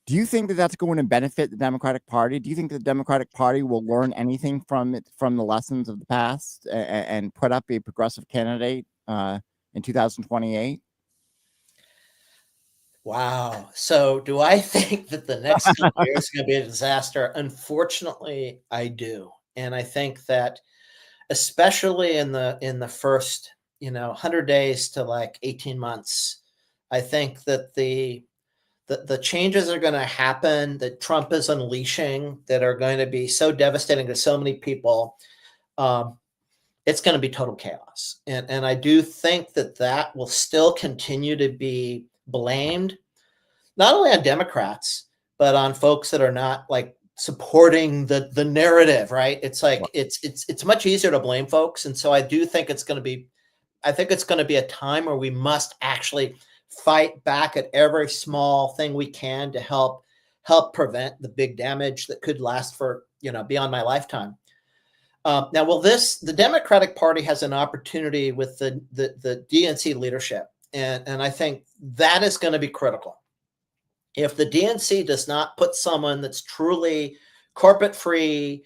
Do you think that that's going to benefit the Democratic Party? Do you think the Democratic Party will learn anything from the lessons of the past and put up a progressive candidate in 2028? Wow. So do I think that the next couple years is going to be a disaster? Unfortunately, I do. And I think that especially in the first, 100 days to like 18 months, I think that the changes are going to happen that Trump is unleashing that are going to be so devastating to so many people. It's going to be total chaos. And I do think that will still continue to be blamed, not only on Democrats, but on folks that are not like supporting the narrative, right? It's like, it's much easier to blame folks. And so I do think it's going to be a time where we must actually fight back at every small thing we can to help prevent the big damage that could last for, beyond my lifetime. Now, the Democratic Party has an opportunity with the DNC leadership. And I think that is going to be critical. If the DNC does not put someone that's truly corporate free,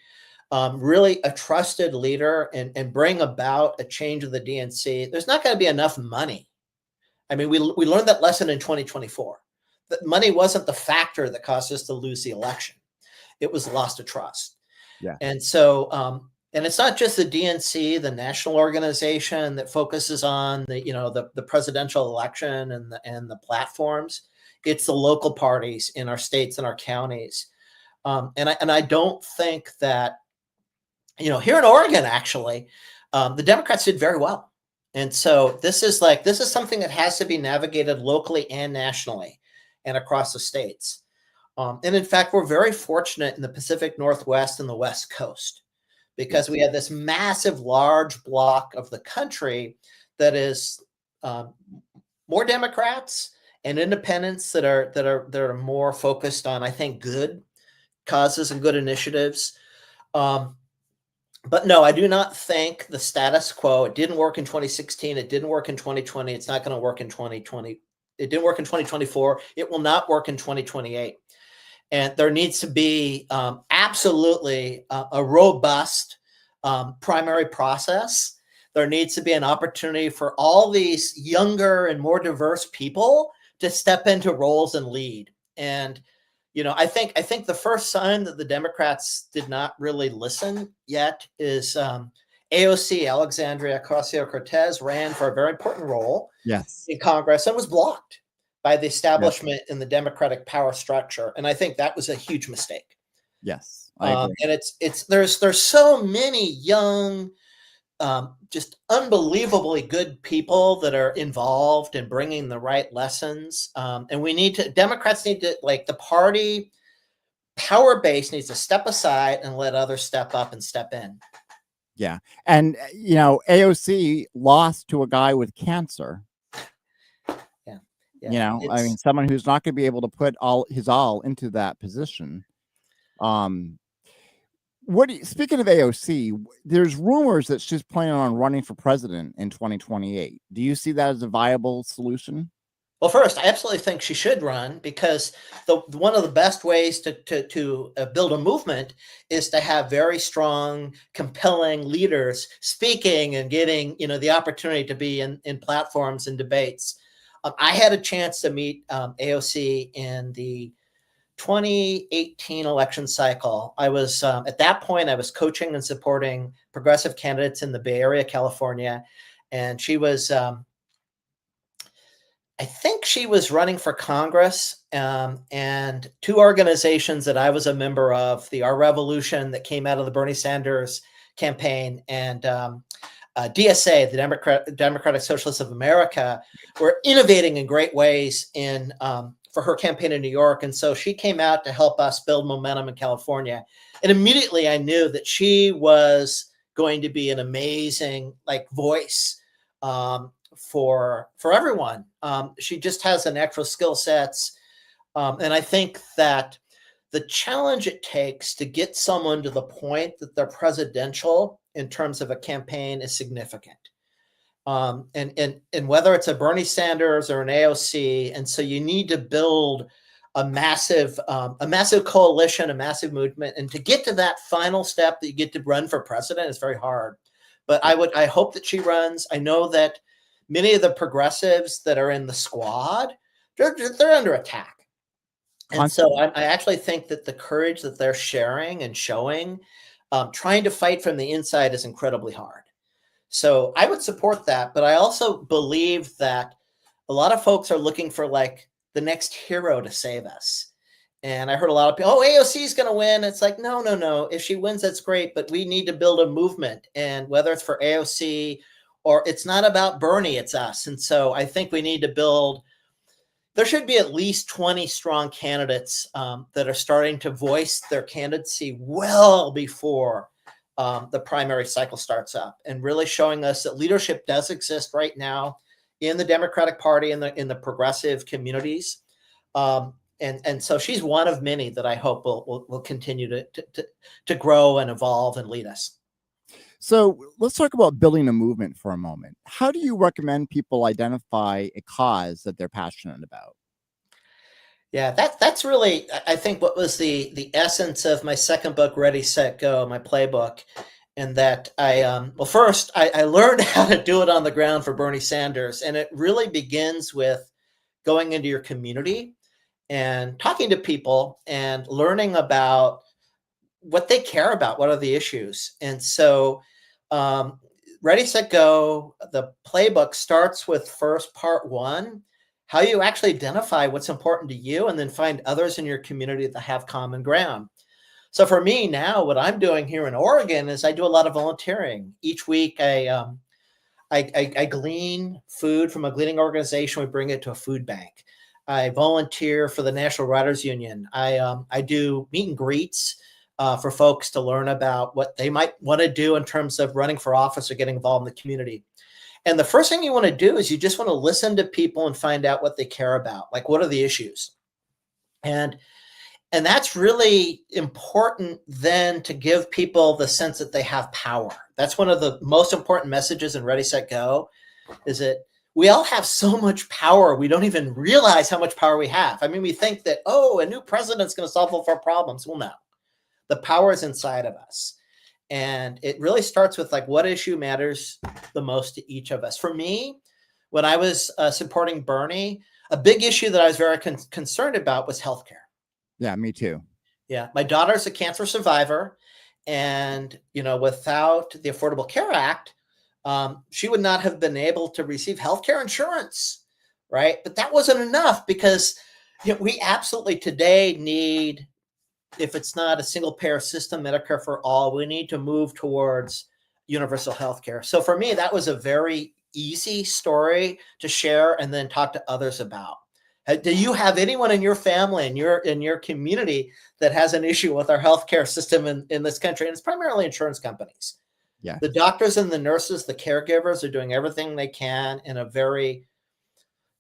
really a trusted leader and bring about a change of the DNC, there's not going to be enough money. I mean, we learned that lesson in 2024. That money wasn't the factor that caused us to lose the election. It was loss of trust. Yeah. And so, and it's not just the DNC, the national organization that focuses on the presidential election and the platforms. It's the local parties in our states and our counties. And I don't think that, here in Oregon, actually, the Democrats did very well. And so this is something that has to be navigated locally and nationally and across the states. And in fact, we're very fortunate in the Pacific Northwest and the West Coast, because we have this massive, large block of the country that is more Democrats and independents that are more focused on, I think, good causes and good initiatives. But no, I do not think the status quo. It didn't work in 2016. It didn't work in 2020. It's not going to work in 2020. It didn't work in 2024. It will not work in 2028. And there needs to be absolutely a robust primary process. There needs to be an opportunity for all these younger and more diverse people to step into roles and lead. And, I think the first sign that the Democrats did not really listen yet is AOC, Alexandria Ocasio-Cortez, ran for a very important role Yes. in Congress and was blocked by the Yes. establishment in the Democratic power structure. And I think that was a huge mistake. Yes. I agree. And there's so many young, just unbelievably good people that are involved in bringing the right lessons. And Democrats need to, like, the party power base needs to step aside and let others step up and step in. Yeah. And, AOC lost to a guy with cancer. Yeah. I mean, someone who's not going to be able to put all into that position. Speaking of AOC, there's rumors that she's planning on running for president in 2028. Do you see that as a viable solution? Well, first, I absolutely think she should run, because one of the best ways to build a movement is to have very strong, compelling leaders speaking and getting the opportunity to be in platforms and debates. I had a chance to meet AOC in the 2018 election cycle. I was at that point I was coaching and supporting progressive candidates in the Bay Area, California, and she was. I think she was running for Congress, and two organizations that I was a member of, the Our Revolution that came out of the Bernie Sanders campaign, and DSA, the Democratic Socialists of America, were innovating in great ways for her campaign in New York. And so she came out to help us build momentum in California. And immediately I knew that she was going to be an amazing voice for everyone. She just has the natural skill sets. And I think that the challenge it takes to get someone to the point that they're presidential in terms of a campaign is significant. And whether it's a Bernie Sanders or an AOC, and so you need to build a massive coalition, a massive movement, and to get to that final step that you get to run for president is very hard. But I hope that she runs. I know that many of the progressives that are in the squad, they're under attack. And so I actually think that the courage that they're sharing and showing, trying to fight from the inside, is incredibly hard. So I would support that. But I also believe that a lot of folks are looking for the next hero to save us. And I heard a lot of people, AOC is going to win. It's like, no. If she wins, that's great. But we need to build a movement. And whether it's for AOC or it's not about Bernie, it's us. And so I think we need to build. There should be at least 20 strong candidates that are starting to voice their candidacy well before the primary cycle starts up, and really showing us that leadership does exist right now in the Democratic Party and in the progressive communities. And so she's one of many that I hope will continue to grow and evolve and lead us. So let's talk about building a movement for a moment. How do you recommend people identify a cause that they're passionate about? Yeah, that's really, I think, what was the essence of my second book, Ready, Set, Go, my playbook. And that first I learned how to do it on the ground for Bernie Sanders. And it really begins with going into your community and talking to people and learning about what they care about, what are the issues. And so Ready, Set, Go, the playbook starts with first part one, how you actually identify what's important to you, and then find others in your community that have common ground. So for me now, what I'm doing here in Oregon is I do a lot of volunteering. Each week I glean food from a gleaning organization. We bring it to a food bank. I volunteer for the National Writers Union. I do meet and greets for folks to learn about what they might want to do in terms of running for office or getting involved in the community. And the first thing you want to do is you just want to listen to people and find out what they care about. Like, what are the issues? And that's really important then, to give people the sense that they have power. That's one of the most important messages in Ready, Set, Go, is that we all have so much power. We don't even realize how much power we have. I mean, we think that, a new president's going to solve all of our problems. Well, no, the power is inside of us. And it really starts with what issue matters the most to each of us. For me, when I was supporting Bernie, a big issue that I was very concerned about was healthcare. Yeah, me too. Yeah, my daughter's a cancer survivor, and without the Affordable Care Act, she would not have been able to receive healthcare insurance, right? But that wasn't enough because we absolutely today need, if it's not a single payer system, Medicare for all, we need to move towards universal healthcare. So for me, that was a very easy story to share and then talk to others about. Do you have anyone in your family, in your community, that has an issue with our healthcare system in this country? And it's primarily insurance companies. Yeah. The doctors and the nurses, the caregivers are doing everything they can in a very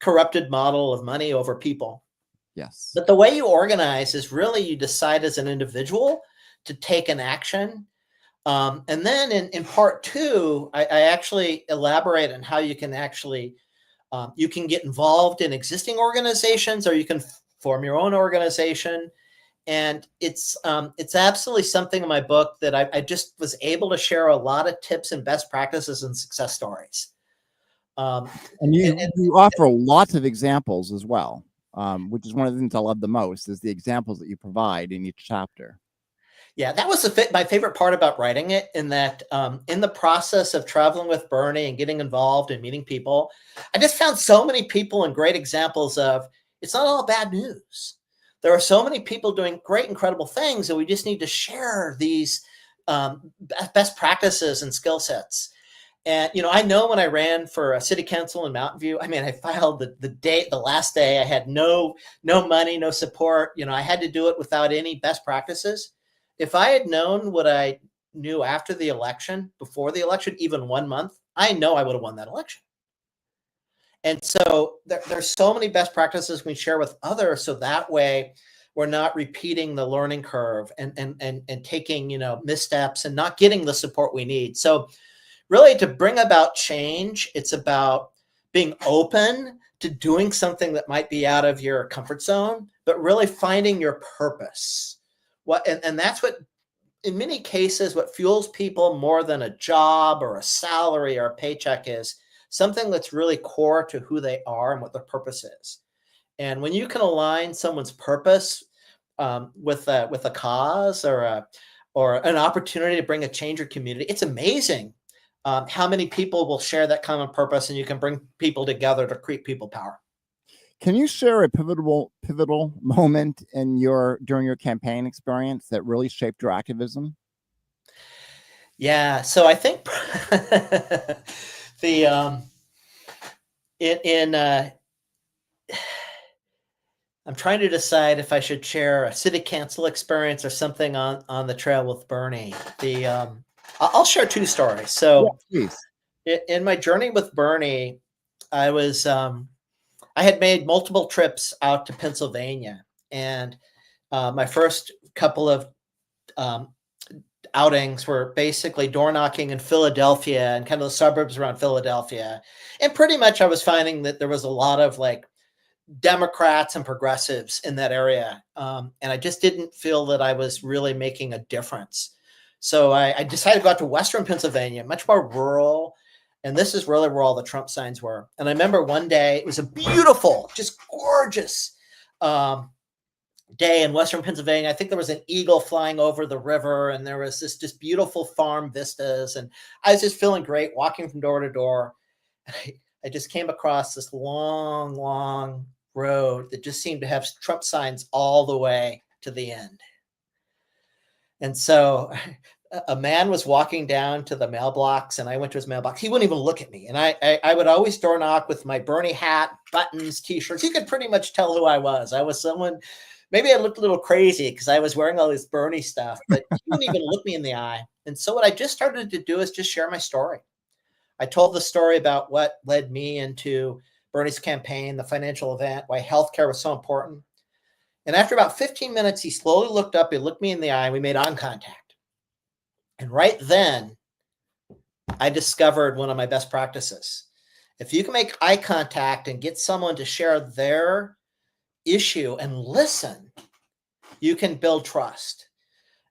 corrupted model of money over people. Yes. But the way you organize is really you decide as an individual to take an action. And then in part two, I actually elaborate on how you can actually you can get involved in existing organizations, or you can form your own organization. And it's absolutely something in my book that I just was able to share a lot of tips and best practices and success stories. And you offer lots of examples as well, which is one of the things I love the most, is the examples that you provide in each chapter. Yeah, that was my favorite part about writing it, in that in the process of traveling with Bernie and getting involved and meeting people, I just found so many people and great examples of it's not all bad news. There are so many people doing great, incredible things, and we just need to share these best practices and skill sets. And, I know when I ran for a city council in Mountain View, I filed the last day. I had no money, no support. I had to do it without any best practices. If I had known what I knew after the election, before the election, even 1 month, I know I would have won that election. And so there's so many best practices we share with others, so that way we're not repeating the learning curve and taking missteps and not getting the support we need. So really, to bring about change, it's about being open to doing something that might be out of your comfort zone, but really finding your purpose. And that's what, in many cases, what fuels people more than a job or a salary or a paycheck is something that's really core to who they are and what their purpose is. And when you can align someone's purpose with a cause or an opportunity to bring a change in your community, it's amazing how many people will share that common purpose, and you can bring people together to create people power. Can you share a pivotal moment during your campaign experience that really shaped your activism? Yeah, so I think I'm trying to decide if I should share a city council experience or something on the trail with Bernie. I'll share two stories. So, yeah, in my journey with Bernie, I had made multiple trips out to Pennsylvania, and my first couple of outings were basically door knocking in Philadelphia and kind of the suburbs around Philadelphia. And pretty much I was finding that there was a lot of Democrats and progressives in that area. And I just didn't feel that I was really making a difference. So I decided to go out to Western Pennsylvania, much more rural. And this is really where all the Trump signs were. And I remember one day, it was a beautiful, just gorgeous day in Western Pennsylvania. I think there was an eagle flying over the river, and there was this just beautiful farm vistas. And I was just feeling great walking from door to door. And I just came across this long, long road that just seemed to have Trump signs all the way to the end. And so a man was walking down to the mailbox, and I went to his mailbox. He wouldn't even look at me. And I would always door knock with my Bernie hat, buttons, T-shirts. You could pretty much tell who I was. I was someone, maybe I looked a little crazy because I was wearing all this Bernie stuff, but he wouldn't even look me in the eye. And so what I just started to do is just share my story. I told the story about what led me into Bernie's campaign, the financial event, why healthcare was so important. And after about 15 minutes, he slowly looked up, he looked me in the eye, and we made eye contact. And right then, I discovered one of my best practices. If you can make eye contact and get someone to share their issue and listen, you can build trust.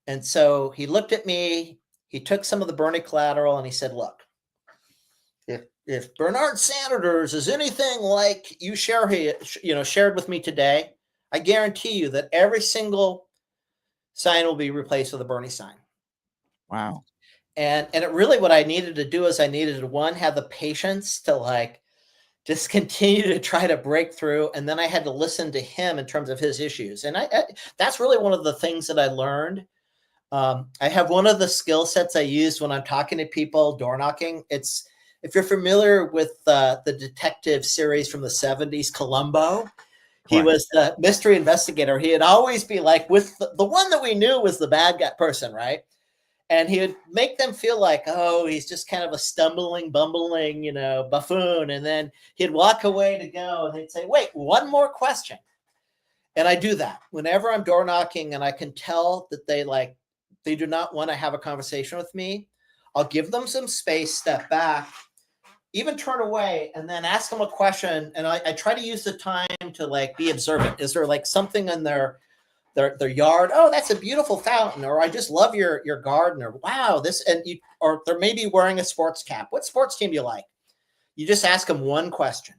And so he looked at me, he took some of the Bernie collateral, and he said, look, if Bernard Sanders is anything like you shared with me today, I guarantee you that every single sign will be replaced with a Bernie sign. Wow. And it really, what I needed to do is I needed to, one, have the patience to like just continue to try to break through. And then I had to listen to him in terms of his issues. And that's really one of the things that I learned. I have one of the skill sets I use when I'm talking to people, door knocking. It's, if you're familiar with the detective series from the 70s, Columbo, he was the mystery investigator. He'd always be like with the one that we knew was the bad guy person, right? And he would make them feel like, oh, he's just kind of a stumbling, bumbling, buffoon. And then he'd walk away to go and they'd say, wait, one more question. And I do that whenever I'm door knocking and I can tell that they do not want to have a conversation with me. I'll give them some space, step back, even turn away, and then ask them a question. And I try to use the time to like be observant. Is there like something in their yard? Oh, that's a beautiful fountain. Or I just love your garden. Or wow, or they're maybe wearing a sports cap. What sports team do you like? You just ask them one question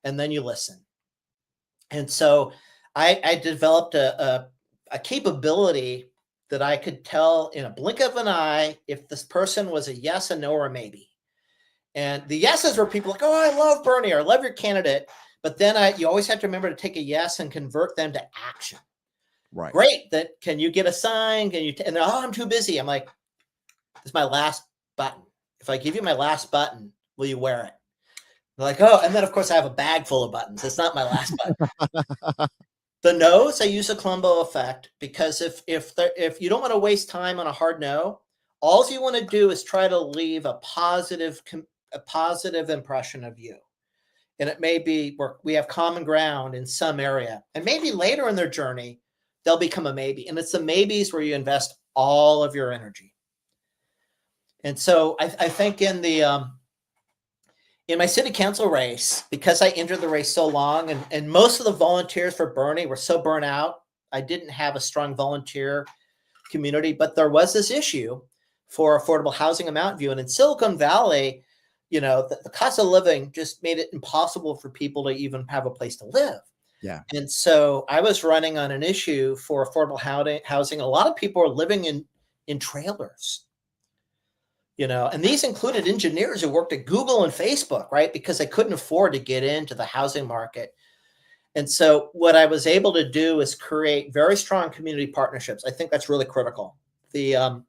and then you listen. And so I developed a capability that I could tell in a blink of an eye if this person was a yes, a no, or a maybe. And the yeses were people like, oh, I love Bernie, or I love your candidate. But then you always have to remember to take a yes and convert them to action. Right. Great. Can you get a sign? Can you? And oh, I'm too busy. I'm like, this is my last button. If I give you my last button, will you wear it? They're like, oh, and then of course I have a bag full of buttons. It's not my last button. The no's, I use a Columbo effect, because if you don't want to waste time on a hard no, all you want to do is try to leave a positive impression of you. And it may be we have common ground in some area, and maybe later in their journey, they'll become a maybe. And it's the maybes where you invest all of your energy. And so I think in my city council race, because I entered the race so long, and most of the volunteers for Bernie were so burnt out, I didn't have a strong volunteer community, but there was this issue for affordable housing in Mountain View. And in Silicon Valley, the cost of living just made it impossible for people to even have a place to live. Yeah. And so I was running on an issue for affordable housing. A lot of people are living in trailers, and these included engineers who worked at Google and Facebook, right? Because they couldn't afford to get into the housing market. And so what I was able to do is create very strong community partnerships. I think that's really critical. The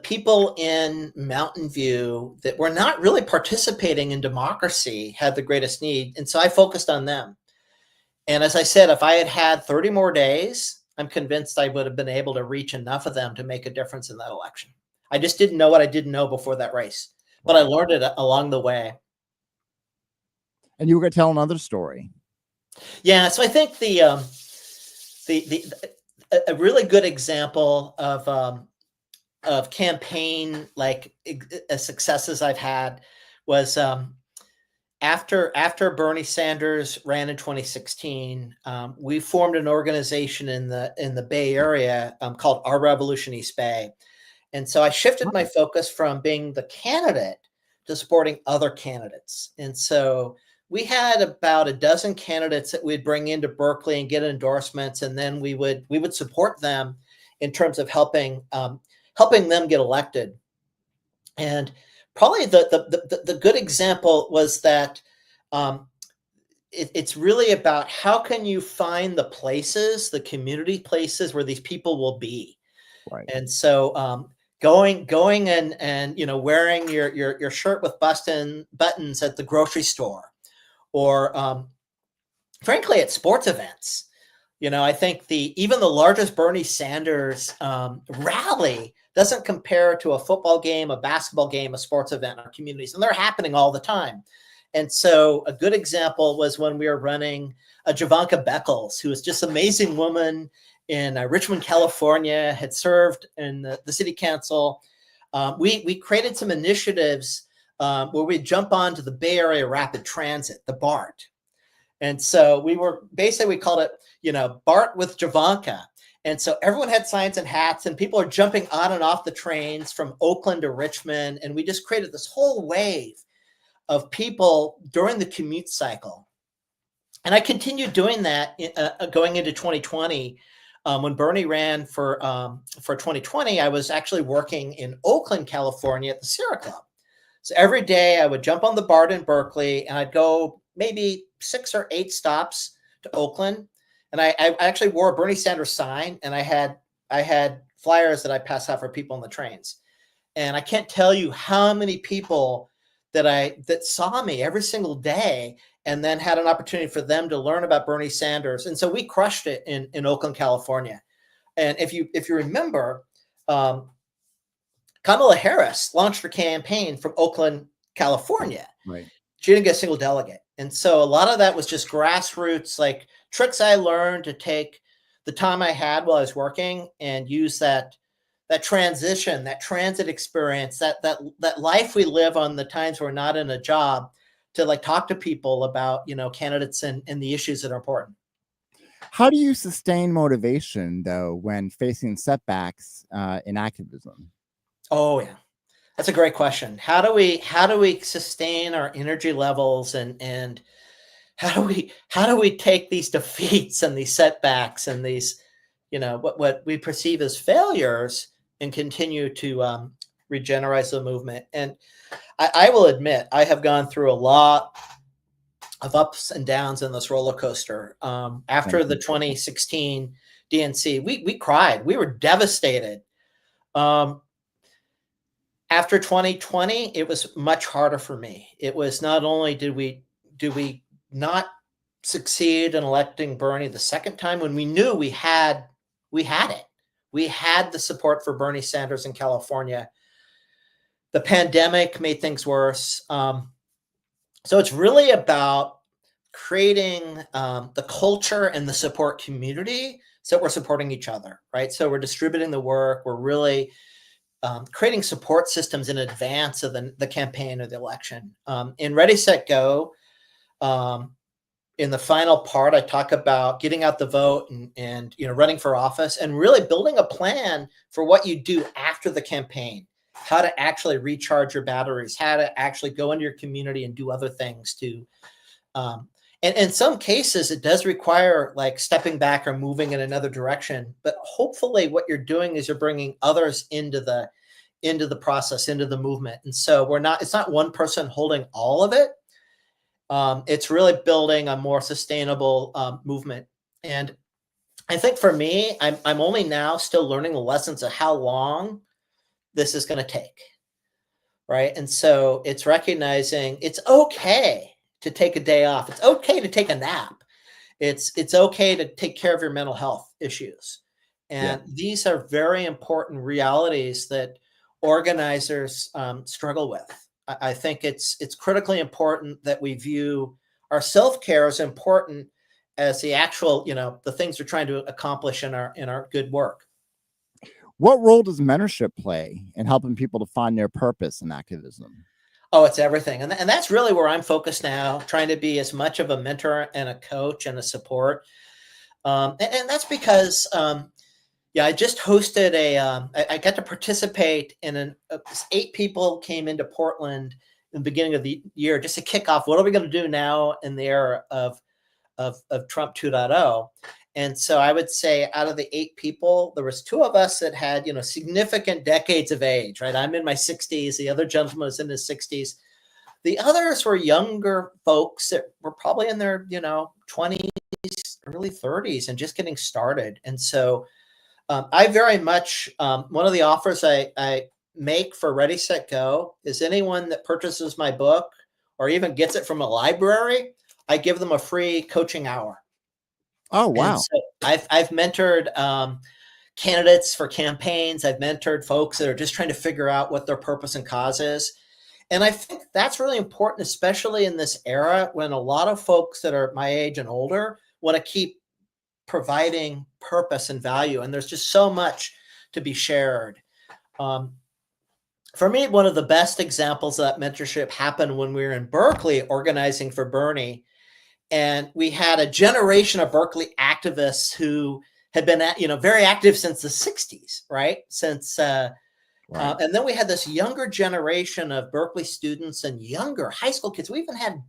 people in Mountain View that were not really participating in democracy had the greatest need. And so I focused on them. And as I said, if I had had 30 more days, I'm convinced I would have been able to reach enough of them to make a difference in that election. I just didn't know what I didn't know before that race, but I learned it along the way. And you were going to tell another story. Yeah. So I think a really good example of campaign successes I've had was after Bernie Sanders ran in 2016, we formed an organization in the Bay Area called Our Revolution East Bay. And so I shifted my focus from being the candidate to supporting other candidates. And so we had about a dozen candidates that we'd bring into Berkeley and get endorsements. And then we would support them in terms of helping them get elected. And probably the good example was that it's really about how can you find the community places where these people will be. Right. And so going and wearing your shirt with buttons at the grocery store, or frankly at sports events. I think even the largest Bernie Sanders rally doesn't compare to a football game, a basketball game, a sports event in our communities, and they're happening all the time. And so a good example was when we were running Javanka Beckles, who was just an amazing woman in Richmond, California, had served in the city council. We created some initiatives where we jump onto the Bay Area Rapid Transit, the BART. And so we called it, BART with Javanka. And so everyone had signs and hats, and people are jumping on and off the trains from Oakland to Richmond. And we just created this whole wave of people during the commute cycle. And I continued doing that going into 2020. When Bernie ran for 2020, I was actually working in Oakland, California at the Sierra Club. So every day I would jump on the BART in Berkeley, and I'd go maybe 6 or 8 stops to Oakland. And I actually wore a Bernie Sanders sign, and I had flyers that I pass out for people on the trains. And I can't tell you how many people that saw me every single day, and then had an opportunity for them to learn about Bernie Sanders. And so we crushed it in Oakland, California. And if you remember, Kamala Harris launched her campaign from Oakland, California. Right. She didn't get a single delegate. And so a lot of that was just grassroots, like tricks I learned to take the time I had while I was working and use that transition, that transit experience, that life we live on the times we're not in a job, to like talk to people about, candidates and the issues that are important. How do you sustain motivation though when facing setbacks in activism? Oh yeah, that's a great question. How do we sustain our energy levels, and how do we take these defeats and these setbacks and these, what we perceive as failures, and continue to regenerate the movement? And I will admit, I have gone through a lot of ups and downs in this roller coaster. After the 2016 DNC, we cried. We were devastated. After 2020, it was much harder for me. It was not only did we not succeed in electing Bernie the second time, when we knew we had it. We had the support for Bernie Sanders in California. The pandemic made things worse. So it's really about creating the culture and the support community so we're supporting each other, right? So we're distributing the work. We're really creating support systems in advance of the campaign or the election. In Ready, Set, Go, in the final part, I talk about getting out the vote and running for office, and really building a plan for what you do after the campaign, how to actually recharge your batteries, how to actually go into your community and do other things to, and in some cases it does require like stepping back or moving in another direction. But hopefully what you're doing is you're bringing others into the process, into the movement. And so it's not one person holding all of it. It's really building a more sustainable movement. And I think for me, I'm only now still learning the lessons of how long this is going to take, right? And so it's recognizing it's okay to take a day off. It's okay to take a nap. It's okay to take care of your mental health issues. And these are very important realities that organizers struggle with. I think it's critically important that we view our self-care as important as the actual, the things we're trying to accomplish in our good work. What role does mentorship play in helping people to find their purpose in activism? Oh, it's everything. And that's really where I'm focused now, trying to be as much of a mentor and a coach and a support. And that's because, I just hosted I got to participate in 8 people came into Portland in the beginning of the year just to kick off. What are we going to do now in the era of Trump 2.0? And so I would say out of the 8 people, there was 2 of us that had, significant decades of age, right? I'm in my 60s. The other gentleman was in his 60s. The others were younger folks that were probably in their, 20s, early 30s and just getting started. And so I very much, one of the offers I make for Ready, Set, Go is anyone that purchases my book or even gets it from a library, I give them a free coaching hour. Oh, wow. And so I've mentored candidates for campaigns. I've mentored folks that are just trying to figure out what their purpose and cause is. And I think that's really important, especially in this era when a lot of folks that are my age and older want to keep providing purpose and value. And there's just so much to be shared. For me, one of the best examples of that mentorship happened when we were in Berkeley organizing for Bernie. And we had a generation of Berkeley activists who had been, very active since the 60s, right? Right. And then we had this younger generation of Berkeley students and younger high school kids. We even had,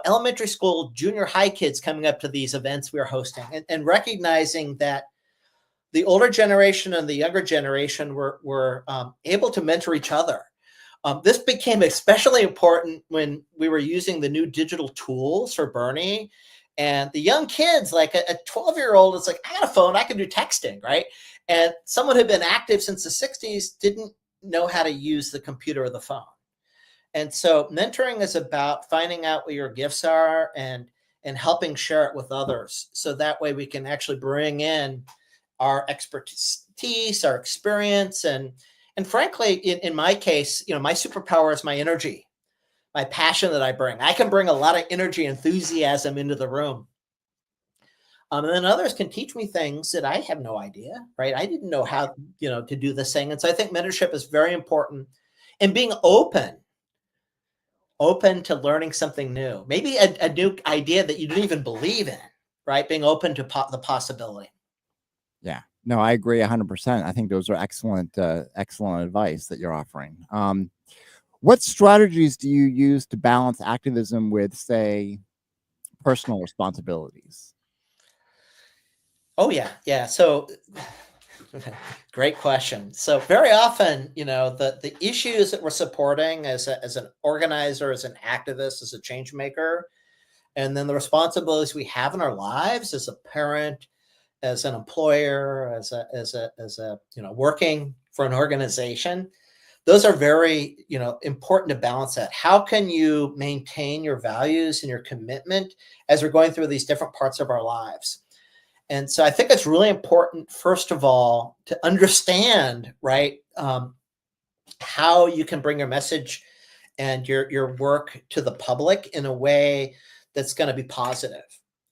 elementary school, junior high kids coming up to these events we were hosting, and recognizing that the older generation and the younger generation were able to mentor each other. This became especially important when we were using the new digital tools for Bernie. And the young kids, like a 12-year-old, is like, I got a phone, I can do texting, right? And someone who'd been active since the 60s didn't know how to use the computer or the phone. And so mentoring is about finding out what your gifts are and helping share it with others. So that way we can actually bring in our expertise, our experience, and frankly, in my case, my superpower is my energy, my passion that I bring. I can bring a lot of energy, enthusiasm into the room. And then others can teach me things that I have no idea, right? I didn't know how, to do this thing. And so I think mentorship is very important, and being open to learning something new, maybe a new idea that you didn't even believe in, right? Being open to the possibility. Yeah, no, I agree 100%. I think those are excellent advice that you're offering. What strategies do you use to balance activism with, say, personal responsibilities? Oh yeah. So great question. So very often, the issues that we're supporting as an organizer, as an activist, as a change maker, and then the responsibilities we have in our lives as a parent, as an employer, as a working for an organization, those are very, important to balance that. How can you maintain your values and your commitment as we're going through these different parts of our lives? And so I think it's really important, first of all, to understand, right, how you can bring your message and your work to the public in a way that's going to be positive.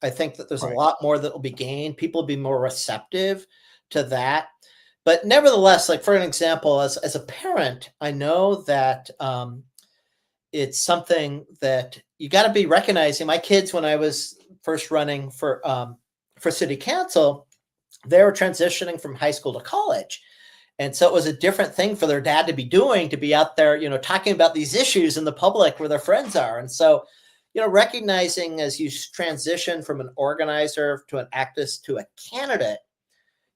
I think that there's a lot more that will be gained. People will be more receptive to that. But nevertheless, like for an example, as a parent, I know that it's something that you got to be recognizing. My kids, when I was first running for city council, they were transitioning from high school to college. And so it was a different thing for their dad to be doing, to be out there, talking about these issues in the public where their friends are. And so, recognizing as you transition from an organizer to an activist to a candidate,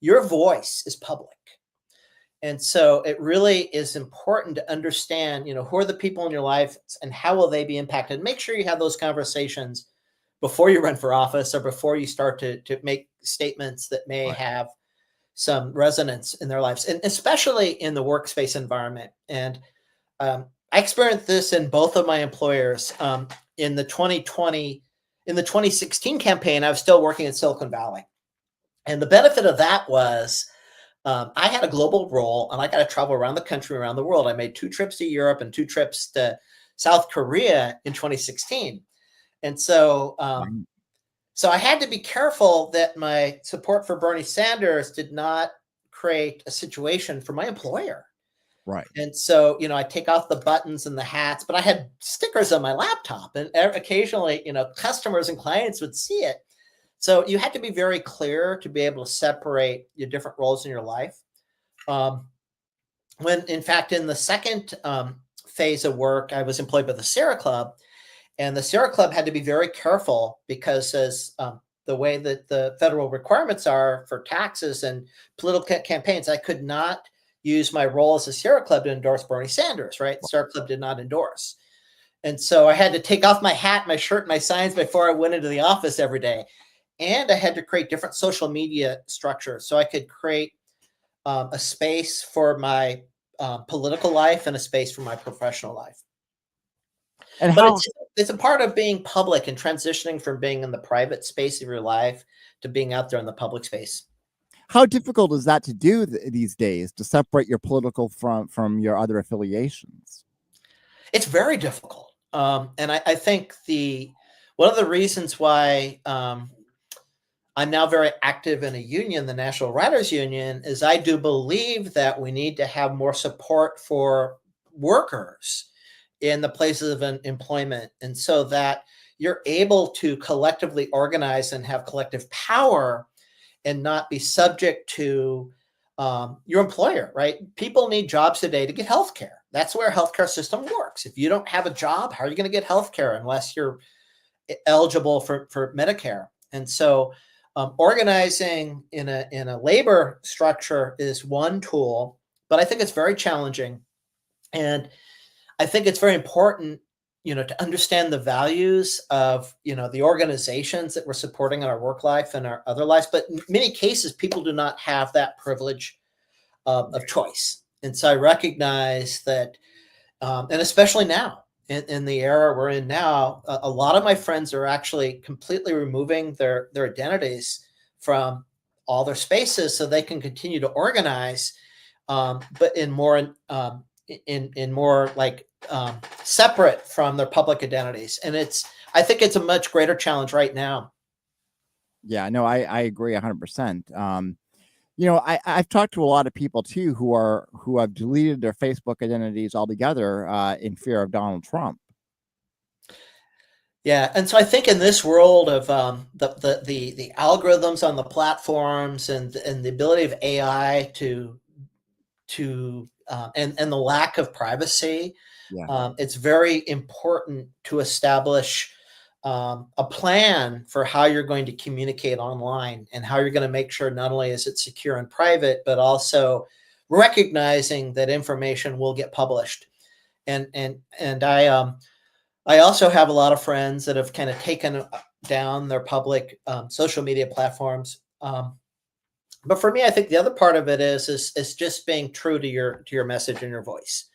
your voice is public. And so it really is important to understand, who are the people in your life and how will they be impacted? Make sure you have those conversations before you run for office or before you start to make statements that may have some resonance in their lives, and especially in the workspace environment. And I experienced this in both of my employers. In the 2016 campaign, I was still working in Silicon Valley. And the benefit of that was I had a global role and I got to travel around the country, around the world. I made 2 trips to Europe and 2 trips to South Korea in 2016. And so, so I had to be careful that my support for Bernie Sanders did not create a situation for my employer. Right. And so, I take off the buttons and the hats, but I had stickers on my laptop, and occasionally, customers and clients would see it. So you had to be very clear to be able to separate your different roles in your life. When, in fact, in the second phase of work, I was employed by the Sierra Club, and the Sierra Club had to be very careful because as the way that the federal requirements are for taxes and political campaigns, I could not use my role as a Sierra Club to endorse Bernie Sanders, right? The Sierra Club did not endorse. And so I had to take off my hat, my shirt, my signs before I went into the office every day. And I had to create different social media structures so I could create a space for my political life and a space for my professional life. And but it's a part of being public and transitioning from being in the private space of your life to being out there in the public space. How difficult is that to do these days, to separate your political from your other affiliations? It's very difficult. And I think one of the reasons why I'm now very active in a union, the National Writers Union, is I do believe that we need to have more support for workers in the places of employment. And so that you're able to collectively organize and have collective power and not be subject to your employer, right? People need jobs today to get healthcare. That's where healthcare system works. If you don't have a job, how are you going to get healthcare unless you're eligible for Medicare? And so organizing in a labor structure is one tool, but I think it's very challenging. And I think it's very important, to understand the values of, the organizations that we're supporting in our work life and our other lives. But in many cases, people do not have that privilege of choice. And so I recognize that, and especially now, in the era we're in now, a lot of my friends are actually completely removing their identities from all their spaces so they can continue to organize, but in more like separate from their public identities. And I think it's a much greater challenge right now. Yeah, no, I agree 100%. I've talked to a lot of people too who have deleted their Facebook identities altogether in fear of Donald Trump. Yeah, and so I think in this world of the algorithms on the platforms and the ability of AI to and the lack of privacy, it's very important to establish a plan for how you're going to communicate online and how you're going to make sure not only is it secure and private, but also recognizing that information will get published. And I also have a lot of friends that have kind of taken down their public social media platforms. But for me, I think the other part of it is just being true to your message and your voice.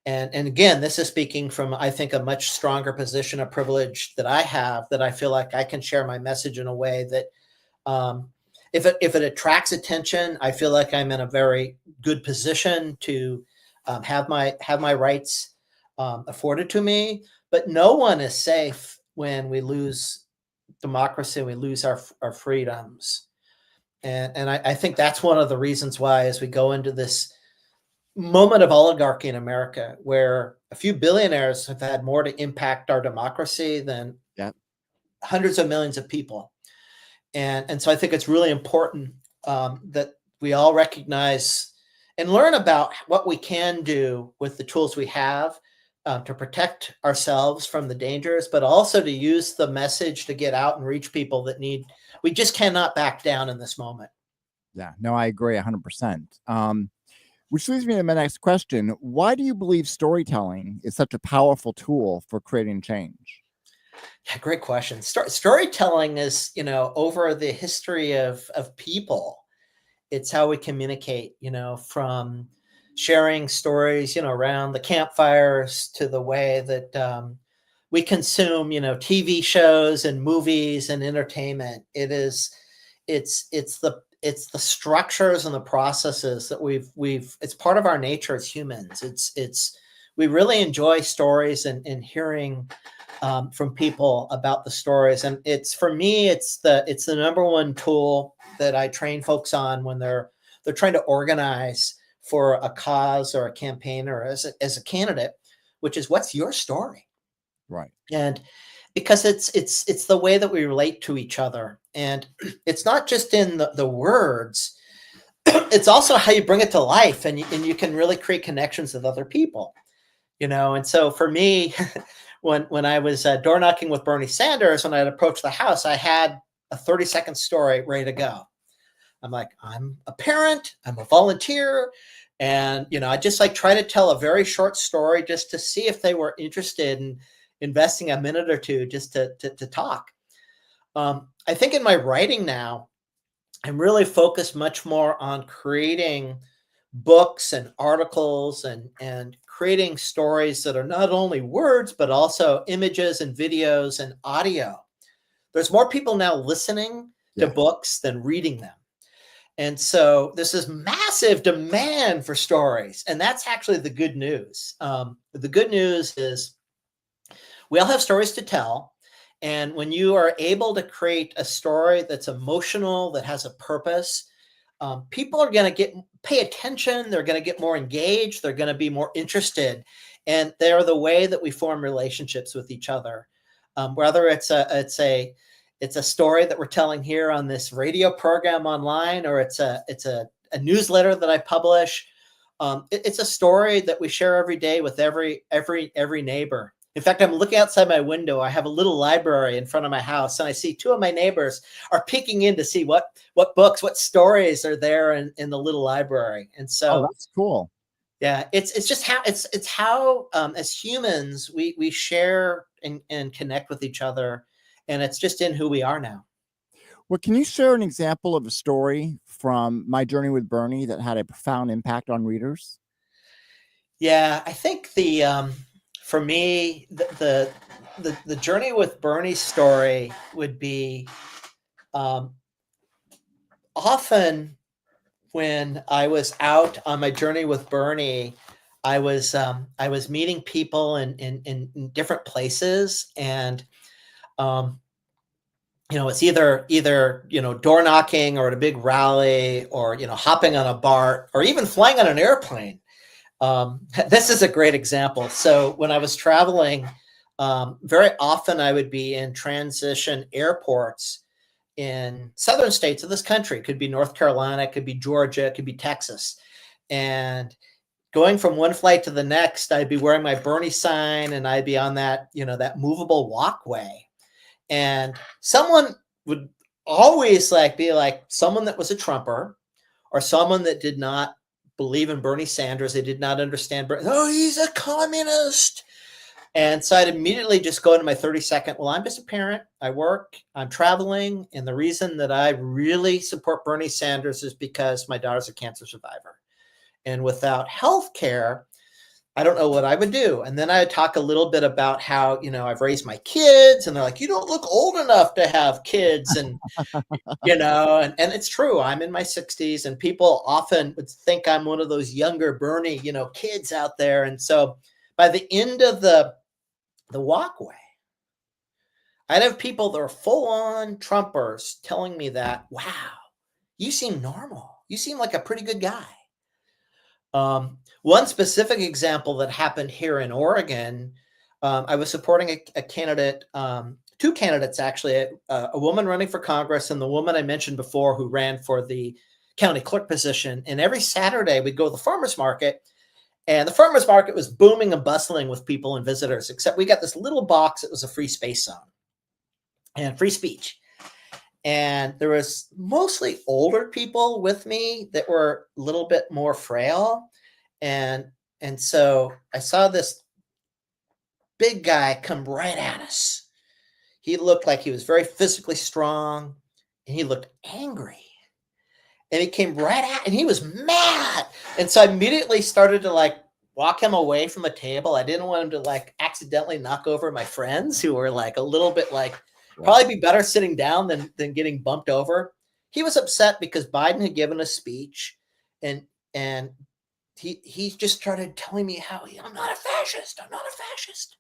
And again, this is speaking from, I think, a much stronger position of privilege that I have, that I feel like I can share my message in a way that if it attracts attention, I feel like I'm in a very good position to have my rights afforded to me. But no one is safe when we lose democracy, we lose our freedoms. And I think that's one of the reasons why, as we go into this moment of oligarchy in America, where a few billionaires have had more to impact our democracy than hundreds of millions of people. And so I think it's really important that we all recognize and learn about what we can do with the tools we have to protect ourselves from the dangers, but also to use the message to get out and reach people that we just cannot back down in this moment. Yeah, no, I agree 100%. Which leads me to my next question. Why do you believe storytelling is such a powerful tool for creating change? Yeah, great question. Storytelling is, over the history of people, it's how we communicate, from sharing stories, around the campfires to the way that we consume, TV shows and movies and entertainment. It's the structures and the processes that it's part of our nature as humans. We really enjoy stories and hearing from people about the stories. And for me, it's the number one tool that I train folks on when they're trying to organize for a cause or a campaign or as a candidate, which is, what's your story? Right. And because it's the way that we relate to each other. And it's not just in the words, it's also how you bring it to life, and you can really create connections with other people, And so for me, when I was door knocking with Bernie Sanders, when I had approached the house, I had a 30-second story ready to go. I'm like, I'm a parent, I'm a volunteer. And, I just try to tell a very short story just to see if they were interested in investing a minute or two just to talk. I think in my writing now, I'm really focused much more on creating books and articles and creating stories that are not only words, but also images and videos and audio. There's more people now listening to books than reading them. And so there's this massive demand for stories. And that's actually the good news. The good news is we all have stories to tell. And when you are able to create a story that's emotional, that has a purpose, people are going to pay attention. They're going to get more engaged. They're going to be more interested. And they're the way that we form relationships with each other. Whether it's a it's a story that we're telling here on this radio program online, or it's a newsletter that I publish. It's a story that we share every day with every neighbor. In fact, I'm looking outside my window. I have a little library in front of my house, and I see two of my neighbors are peeking in to see what books, what stories are there in the little library. And so, Oh, that's cool. yeah, it's just how it's how as humans we share and connect with each other, and it's just in who we are now. Well, can you share an example of a story from My Journey with Bernie that had a profound impact on readers? Yeah, I think for me the Journey with Bernie story would be often when I was out on my journey with Bernie, I was meeting people in different places, and it's either door knocking or at a big rally, or hopping on a BART, or even flying on an airplane. This is a great example. So when I was traveling, very often I would be in transition airports in southern states of this country. It could be North Carolina, it could be Georgia, it could be Texas. And going from one flight to the next, I'd be wearing my Bernie sign, and I'd be on that, that movable walkway. And someone would always be someone that was a Trumper, or someone that did not believe in Bernie Sanders. They did not understand Bernie. Oh, he's a communist. And so I'd immediately just go into my 30-second, well, I'm just a parent. I work, I'm traveling. And the reason that I really support Bernie Sanders is because my daughter's a cancer survivor. And without health care, I don't know what I would do. And then I would talk a little bit about how, I've raised my kids, and they're like, you don't look old enough to have kids. And, and it's true. I'm in my 60s, and people often would think I'm one of those younger Bernie, kids out there. And so by the end of the walkway, I'd have people that are full-on Trumpers telling me that, wow, you seem normal. You seem like a pretty good guy. One specific example that happened here in Oregon, I was supporting a candidate, two candidates actually, a woman running for Congress and the woman I mentioned before who ran for the county clerk position. And every Saturday we'd go to the farmer's market, and the farmer's market was booming and bustling with people and visitors, except we got this little box that was a free space zone and free speech. And there was mostly older people with me that were a little bit more frail. And so I saw this big guy come right at us. He looked like he was very physically strong, and he looked angry. And he came right at, and he was mad. And so I immediately started to walk him away from a table. I didn't want him to accidentally knock over my friends who were a little bit probably be better sitting down than getting bumped over. He was upset because Biden had given a speech, and he just started telling me how I'm not a fascist. I'm not a fascist.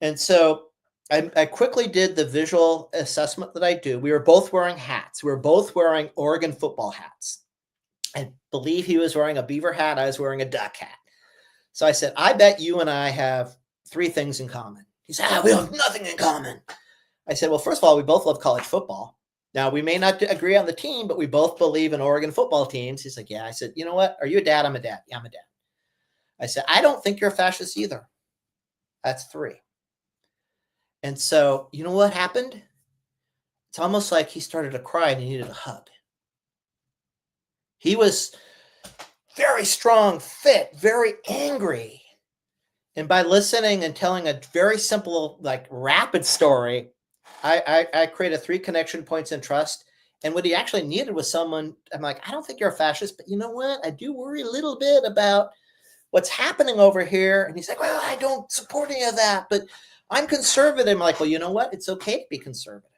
And so I quickly did the visual assessment that I do. We were both wearing hats. We were both wearing Oregon football hats. I believe he was wearing a beaver hat. I was wearing a duck hat. So I said, I bet you and I have three things in common. He said, we have nothing in common. I said, well, first of all, we both love college football. Now, we may not agree on the team, but we both believe in Oregon football teams. He's like, yeah. I said, you know what? Are you a dad? I'm a dad. Yeah, I'm a dad. I said, I don't think you're a fascist either. That's three. And so, you know what happened? It's almost like he started to cry and he needed a hug. He was very strong, fit, very angry. And by listening and telling a very simple, rapid story, I created 3 connection points in trust. And what he actually needed was someone, I'm like, I don't think you're a fascist, but you know what? I do worry a little bit about what's happening over here. And he's like, well, I don't support any of that, but I'm conservative. I'm like, well, you know what? It's okay to be conservative.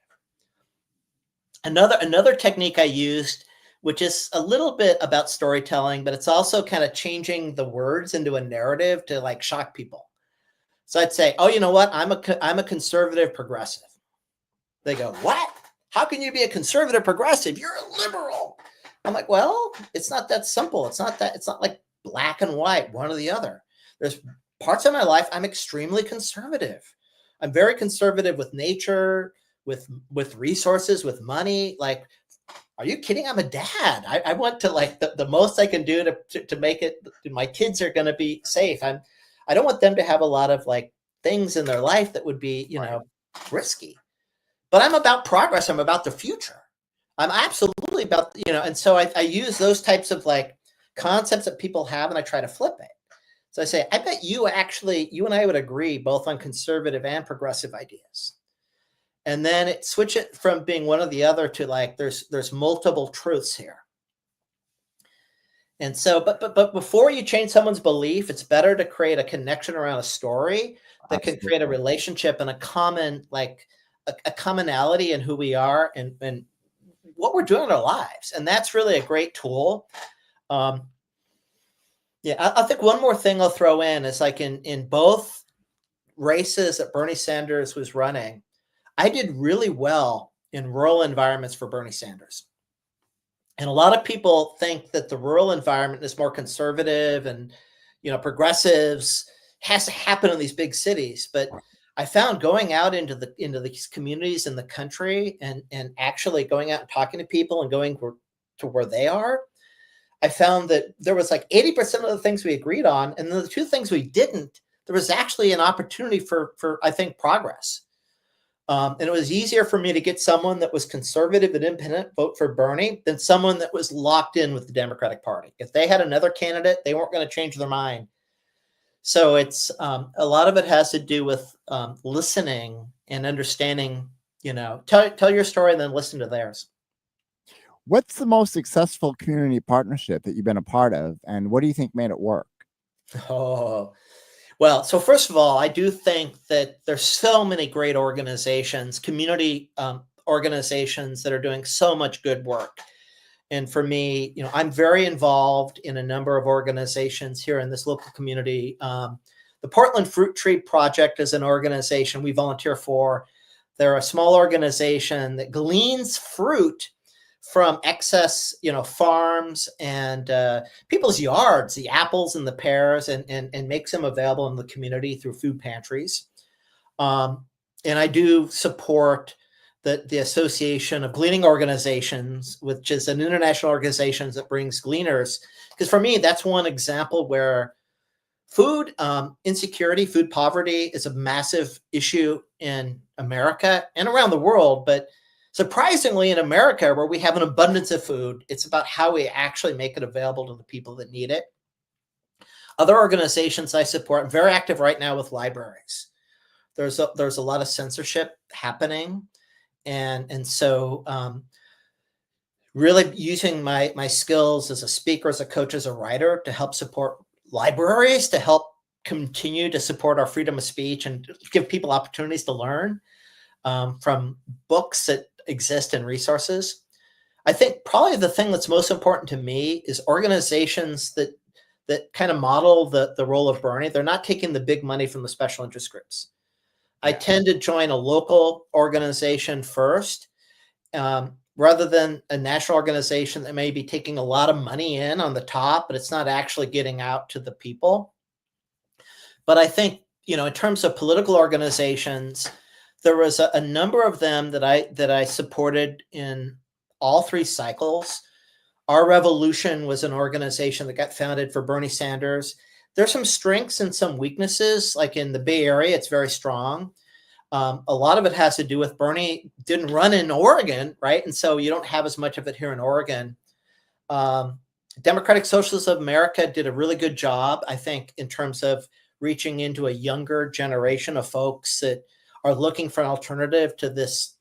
Another technique I used, which is a little bit about storytelling, but it's also kind of changing the words into a narrative to shock people. So I'd say, oh, you know what? I'm a conservative progressive. They go, what? How can you be a conservative progressive? You're a liberal. I'm like, well, it's not that simple. It's not like black and white, one or the other. There's parts of my life I'm extremely conservative. I'm very conservative with nature, with resources, with money. Like, are you kidding? I'm a dad. I want to, like, the most I can do to make it, my kids are going to be safe. I don't want them to have a lot of like things in their life that would be, risky. But I'm about progress. I'm about the future. I'm absolutely about, and so I use those types of like concepts that people have and I try to flip it. So I say, I bet you and I would agree both on conservative and progressive ideas. And then switch it from being one or the other to like, there's multiple truths here. And so, but before you change someone's belief, it's better to create a connection around a story that can create a relationship and a common, like a commonality in who we are and what we're doing in our lives. And that's really a great tool. I think one more thing I'll throw in is like in both races that Bernie Sanders was running, I did really well in rural environments for Bernie Sanders. And a lot of people think that the rural environment is more conservative and, progressives has to happen in these big cities. But I found going out into these communities in the country and actually going out and talking to people and going to where they are, I found that there was like 80% of the things we agreed on. And the two things we didn't, there was actually an opportunity for I think, progress. And it was easier for me to get someone that was conservative and independent vote for Bernie than someone that was locked in with the Democratic Party. If they had another candidate, they weren't going to change their mind. So it's a lot of it has to do with listening and understanding, tell your story and then listen to theirs. What's the most successful community partnership that you've been a part of, and what do you think made it work? Oh, well, so first of all, I do think that there's so many great organizations, community organizations that are doing so much good work. And for me, I'm very involved in a number of organizations here in this local community. The Portland Fruit Tree Project is an organization we volunteer for. They're a small organization that gleans fruit from excess, farms and people's yards, the apples and the pears, and makes them available in the community through food pantries. And I do support the Association of Gleaning Organizations, which is an international organization that brings gleaners. Because for me, that's one example where food insecurity, food poverty is a massive issue in America and around the world. But surprisingly, in America, where we have an abundance of food, it's about how we actually make it available to the people that need it. Other organizations I support, I'm very active right now with libraries. There's a lot of censorship happening. And so really using my skills as a speaker, as a coach, as a writer to help support libraries, to help continue to support our freedom of speech and give people opportunities to learn from books that exist and resources. I think probably the thing that's most important to me is organizations that kind of model the role of Bernie. They're not taking the big money from the special interest groups. I tend to join a local organization first, rather than a national organization that may be taking a lot of money in on the top, but it's not actually getting out to the people. But I think, in terms of political organizations, there was a number of them that I supported in all three cycles. Our Revolution was an organization that got founded for Bernie Sanders. There's some strengths and some weaknesses, like in the Bay Area, it's very strong. A lot of it has to do with Bernie didn't run in Oregon, right? And so you don't have as much of it here in Oregon. Democratic Socialists of America did a really good job, I think, in terms of reaching into a younger generation of folks that are looking for an alternative to this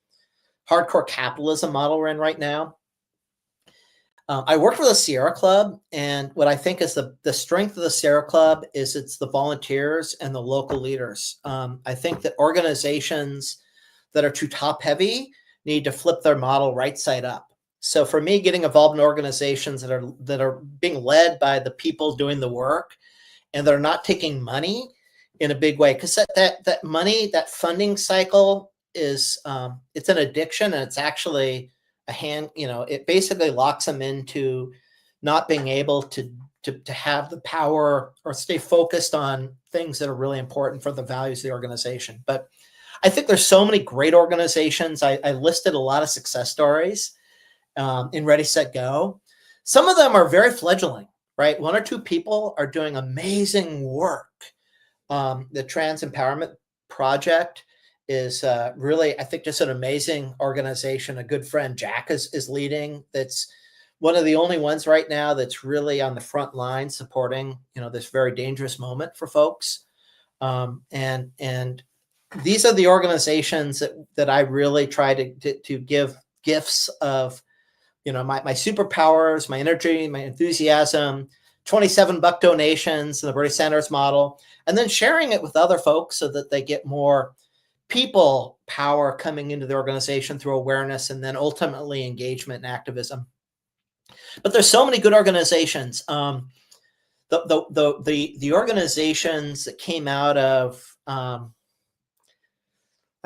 hardcore capitalism model we're in right now. I worked for the Sierra Club, and what I think is the strength of the Sierra Club is it's the volunteers and the local leaders. I think that organizations that are too top heavy need to flip their model right side up. So for me, getting involved in organizations that are being led by the people doing the work and they're not taking money in a big way, because that money, that funding cycle is it's an addiction, and it's actually it basically locks them into not being able to have the power or stay focused on things that are really important for the values of the organization. But I think there's so many great organizations. I listed a lot of success stories in Ready, Set, Go. Some of them are very fledgling, right? One or two people are doing amazing work. The Trans Empowerment Project is really, I think, just an amazing organization. A good friend, Jack, is leading. That's one of the only ones right now that's really on the front line supporting, this very dangerous moment for folks. And these are the organizations that I really try to give gifts of, my superpowers, my energy, my enthusiasm, $27 donations in the Bernie Sanders model, and then sharing it with other folks so that they get more people power coming into the organization through awareness and then ultimately engagement and activism. But there's so many good organizations. The organizations that came out of I'm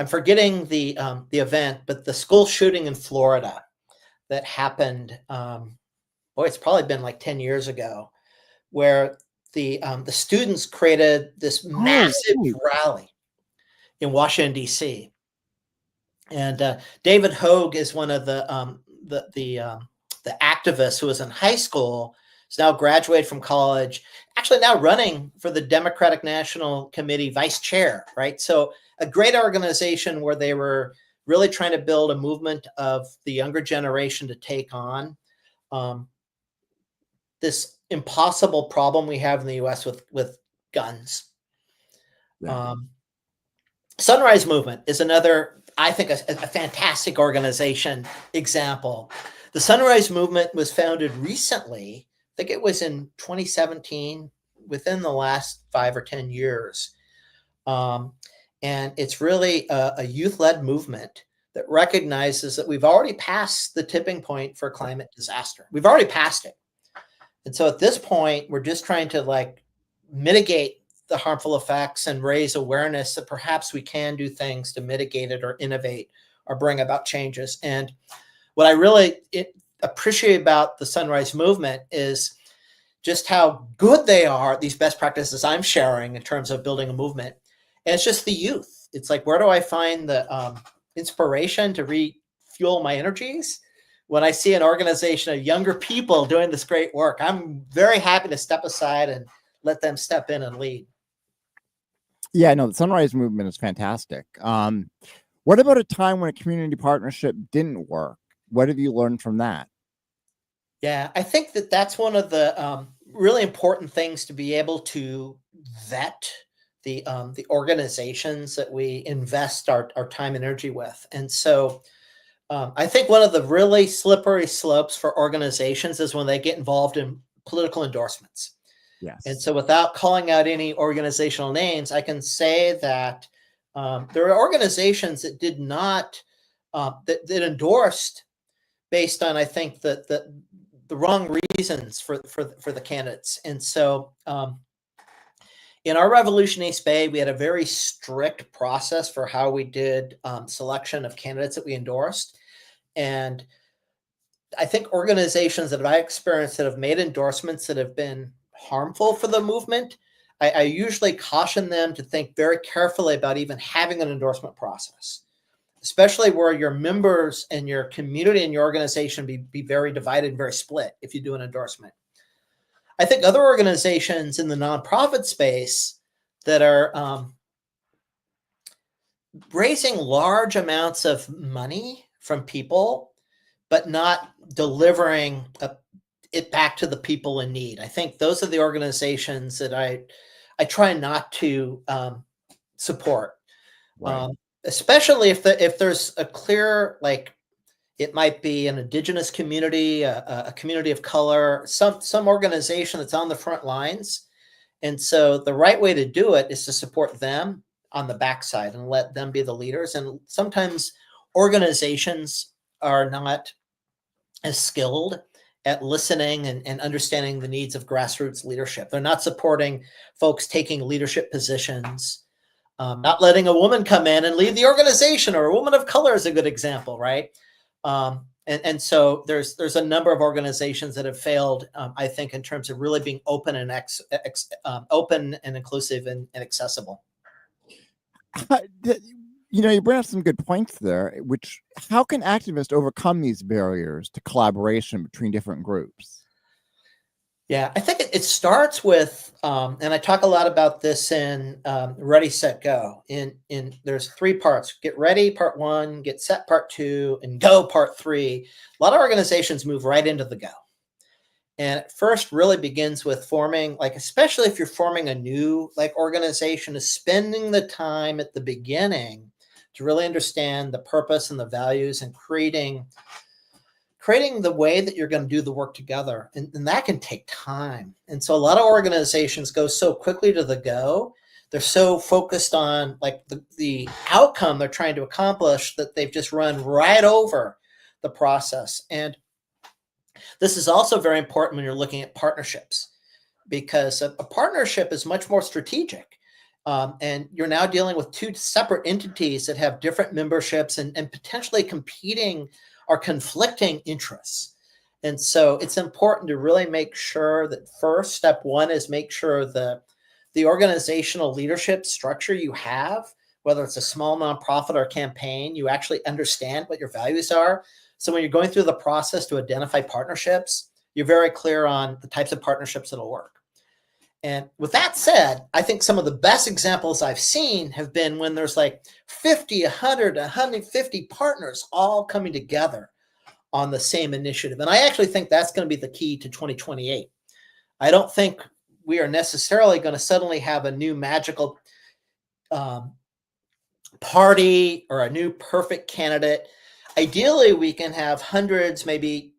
forgetting the event, but the school shooting in Florida that happened. It's probably been like 10 years ago, where the students created this massive rally in Washington, D.C. And David Hogue is one of the activists who was in high school. He's now graduated from college, actually now running for the Democratic National Committee vice chair, right? So a great organization where they were really trying to build a movement of the younger generation to take on this impossible problem we have in the U.S. with guns. Yeah. Sunrise Movement is another, I think, a fantastic organization example. The Sunrise Movement was founded recently. I think it was in 2017, within the last 5 or 10 years. And it's really a youth-led movement that recognizes that we've already passed the tipping point for climate disaster. We've already passed it. And so at this point, we're just trying to mitigate the harmful effects and raise awareness that perhaps we can do things to mitigate it or innovate or bring about changes. And what I really appreciate about the Sunrise Movement is just how good they are, these best practices I'm sharing in terms of building a movement. And it's just the youth. It's like, where do I find the inspiration to refuel my energies? When I see an organization of younger people doing this great work, I'm very happy to step aside and let them step in and lead. Yeah, no, the Sunrise Movement is fantastic. What about a time when a community partnership didn't work? What have you learned from that? Yeah, I think that's one of the really important things, to be able to vet the organizations that we invest our time and energy with. And so I think one of the really slippery slopes for organizations is when they get involved in political endorsements. Yes. And so, without calling out any organizational names, I can say that there are organizations that did not that endorsed based on, I think, the wrong reasons for the candidates. And so, in our Revolution East Bay, we had a very strict process for how we did selection of candidates that we endorsed. And I think organizations that I experienced that have made endorsements that have been harmful for the movement, I usually caution them to think very carefully about even having an endorsement process, especially where your members and your community and your organization be very divided and very split if you do an endorsement. I think other organizations in the nonprofit space that are raising large amounts of money from people, but not delivering it back to the people in need. I think those are the organizations that I try not to support, right. Especially if there's a clear, it might be an indigenous community, a community of color, some organization that's on the front lines. And so the right way to do it is to support them on the backside and let them be the leaders. And sometimes organizations are not as skilled at listening and understanding the needs of grassroots leadership. They're not supporting folks taking leadership positions, not letting a woman come in and lead the organization, or a woman of color is a good example, right? And so there's a number of organizations that have failed, I think, in terms of really being open and open and inclusive and accessible. You bring up some good points there, which how can activists overcome these barriers to collaboration between different groups? Yeah, I think it starts with, and I talk a lot about this in Ready, Set, Go. In there's 3 parts: get ready, part 1; get set, part 2; and go, part 3. A lot of organizations move right into the go, and it first really begins with forming, like, especially if you're forming a new organization, is spending the time at the beginning to really understand the purpose and the values, and creating the way that you're going to do the work together. And that can take time. And so a lot of organizations go so quickly to the go. They're so focused on the outcome they're trying to accomplish that they've just run right over the process. And this is also very important when you're looking at partnerships, because a partnership is much more strategic. And you're now dealing with 2 separate entities that have different memberships and potentially competing or conflicting interests. And so it's important to really make sure that first, step 1 is make sure the organizational leadership structure you have, whether it's a small nonprofit or campaign, you actually understand what your values are. So when you're going through the process to identify partnerships, you're very clear on the types of partnerships that'll work. And with that said, I think some of the best examples I've seen have been when there's 50, 100, 150 partners all coming together on the same initiative. And I actually think that's going to be the key to 2028. I don't think we are necessarily going to suddenly have a new magical party or a new perfect candidate. Ideally, we can have hundreds, maybe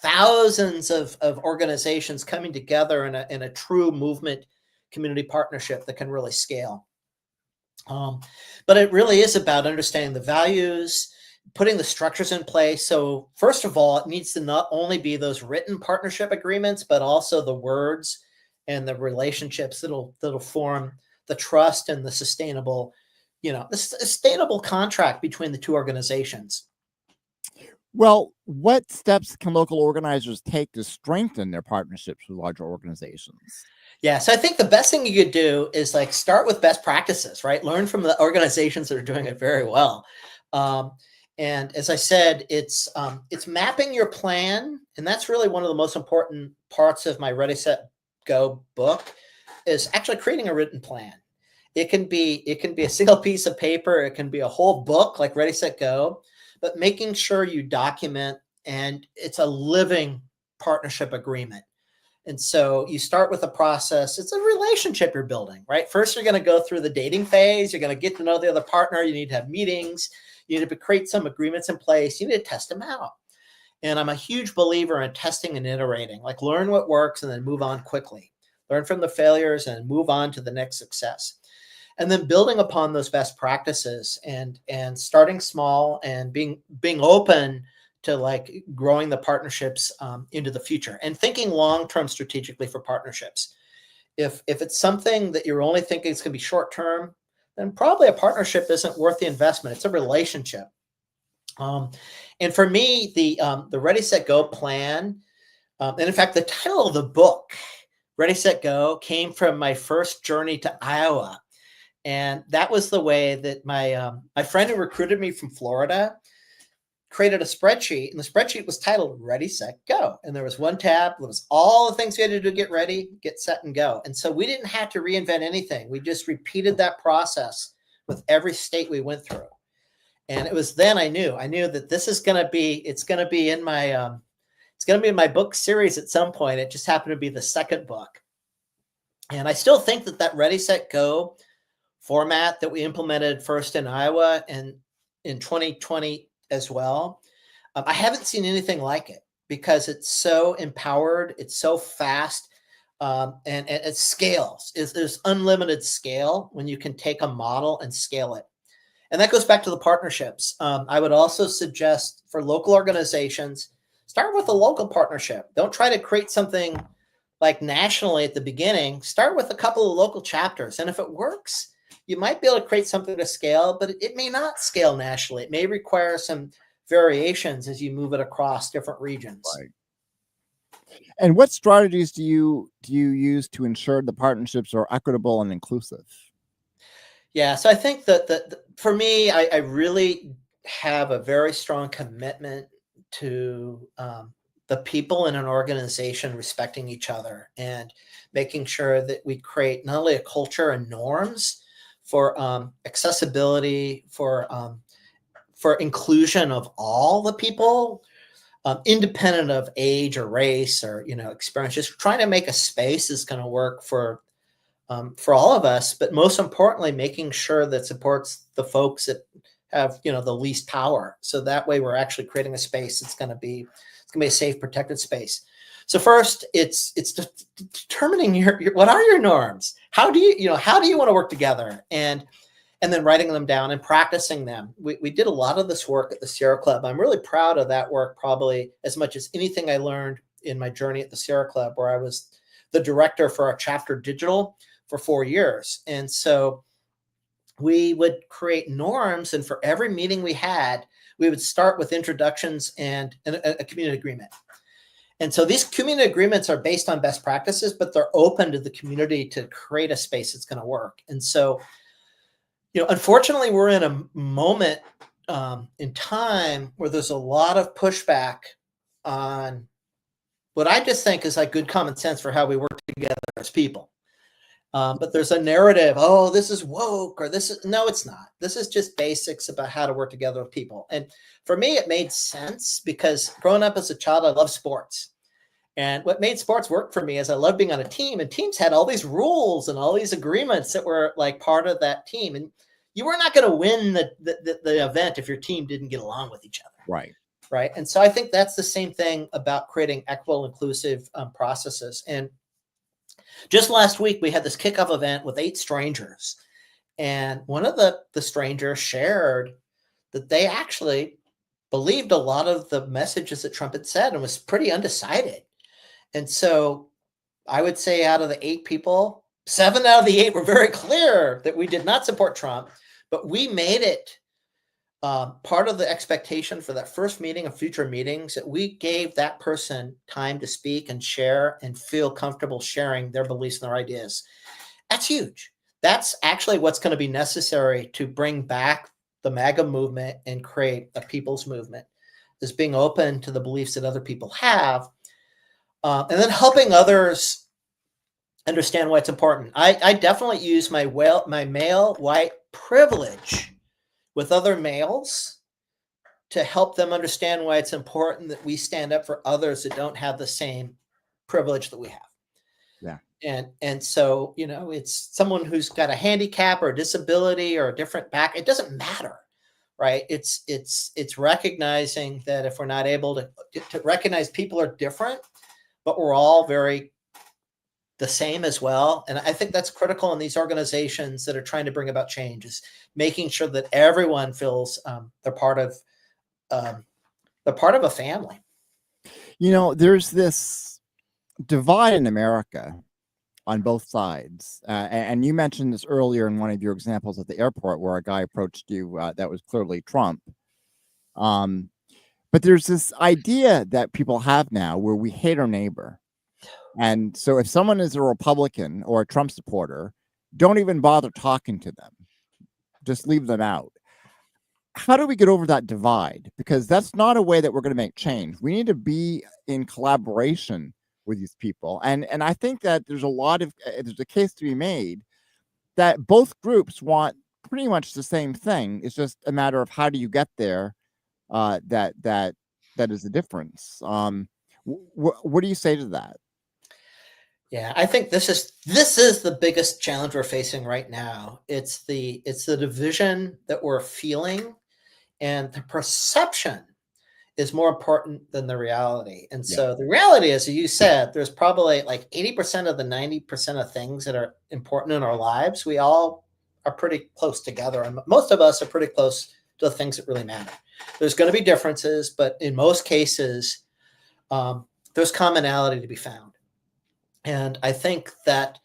thousands of organizations coming together in a true movement community partnership that can really scale. But it really is about understanding the values, putting the structures in place. So first of all, it needs to not only be those written partnership agreements, but also the words and the relationships that'll form the trust and the sustainable contract between the 2 organizations. Well, what steps can local organizers take to strengthen their partnerships with larger organizations? Yeah, so I think the best thing you could do is start with best practices, right? Learn from the organizations that are doing it very well. And as I said, it's mapping your plan, and that's really one of the most important parts of my Ready, Set, Go book, is actually creating a written plan. It can be a single piece of paper, it can be a whole book like Ready, Set, Go, but making sure you document, and it's a living partnership agreement. And so you start with a process. It's a relationship you're building, right? First, you're going to go through the dating phase. You're going to get to know the other partner. You need to have meetings. You need to create some agreements in place. You need to test them out. And I'm a huge believer in testing and iterating, learn what works and then move on quickly. Learn from the failures and move on to the next success. And then building upon those best practices and starting small and being open to growing the partnerships into the future, and thinking long-term strategically for partnerships. If it's something that you're only thinking it's going to be short-term, then probably a partnership isn't worth the investment. It's a relationship. And for me, the Ready, Set, Go plan, and in fact, the title of the book, Ready, Set, Go, came from my first journey to Iowa. And that was the way that my friend who recruited me from Florida created a spreadsheet, and the spreadsheet was titled Ready, Set, Go. And there was one tab that was all the things we had to do to get ready, get set, and go. And so we didn't have to reinvent anything. We just repeated that process with every state we went through. And it was then I knew that this is going to be, it's going to be in my book series at some point. It just happened to be the second book. And I still think that Ready, Set, Go format that we implemented first in Iowa and in 2020 as well, I haven't seen anything like it, because it's so empowered, it's so fast, and it scales. There's unlimited scale when you can take a model and scale it. And that goes back to the partnerships. I would also suggest for local organizations, start with a local partnership. Don't try to create something nationally at the beginning. Start with a couple of local chapters. And if it works, you might be able to create something to scale, but it may not scale nationally. It may require some variations as you move it across different regions. Right. And what strategies do you use to ensure the partnerships are equitable and inclusive? Yeah, so I think that for me, I really have a very strong commitment to the people in an organization respecting each other and making sure that we create not only a culture and norms for accessibility, for inclusion of all the people, independent of age or race or experience. Just trying to make a space that's going to work for all of us, but most importantly, making sure that supports the folks that have the least power. So that way, we're actually creating a space that's going to be a safe, protected space. So first, it's determining your what are your norms. How do you want to work together, and then writing them down and practicing them. We did a lot of this work at the Sierra Club. I'm really proud of that work, probably as much as anything I learned in my journey at the Sierra Club, where I was the director for our chapter digital for 4 years. And so we would create norms, and for every meeting we had, we would start with introductions and a community agreement. And so these community agreements are based on best practices, but they're open to the community to create a space that's going to work. And so, unfortunately, we're in a moment in time where there's a lot of pushback on what I just think is like good common sense for how we work together as people. But there's a narrative, oh, this is woke, or no, it's not. This is just basics about how to work together with people. And for me, it made sense because growing up as a child, I love sports. And what made sports work for me is I loved being on a team, and teams had all these rules and all these agreements that were like part of that team. And you were not going to win the event if your team didn't get along with each other. Right. Right. And so I think that's the same thing about creating equitable, inclusive processes. And just last week, we had this kickoff event with 8 strangers. And one of the strangers shared that they actually believed a lot of the messages that Trump had said and was pretty undecided. And so I would say out of the 8 people, 7 out of the 8 were very clear that we did not support Trump, but we made it part of the expectation for that first meeting and future meetings that we gave that person time to speak and share and feel comfortable sharing their beliefs and their ideas. That's huge. That's actually what's going to be necessary to bring back the MAGA movement and create a people's movement, is being open to the beliefs that other people have, and then helping others understand why it's important. I definitely use my male white privilege with other males to help them understand why it's important that we stand up for others that don't have the same privilege that we have. Yeah. And so, it's someone who's got a handicap or a disability or a different back. It doesn't matter, right? It's recognizing that if we're not able to recognize people are different, but we're all very the same as well. And I think that's critical in these organizations that are trying to bring about change, is making sure that everyone feels they're part of a family. There's this divide in America on both sides. And you mentioned this earlier in one of your examples at the airport where a guy approached you that was clearly Trump. But there's this idea that people have now where we hate our neighbor. And so if someone is a Republican or a Trump supporter, don't even bother talking to them. Just leave them out. How do we get over that divide? Because that's not a way that we're going to make change. We need to be in collaboration with these people. And I think that there's a case to be made that both groups want pretty much the same thing. It's just a matter of how do you get there. That is the difference. What do you say to that? Yeah, I think this is the biggest challenge we're facing right now. It's the division that we're feeling, and the perception is more important than the reality. And so the reality is, as you said, there's probably like 80% of the 90% of things that are important in our lives. We all are pretty close together, and most of us are pretty close to the things that really matter. There's going to be differences, but in most cases, there's commonality to be found. And I think that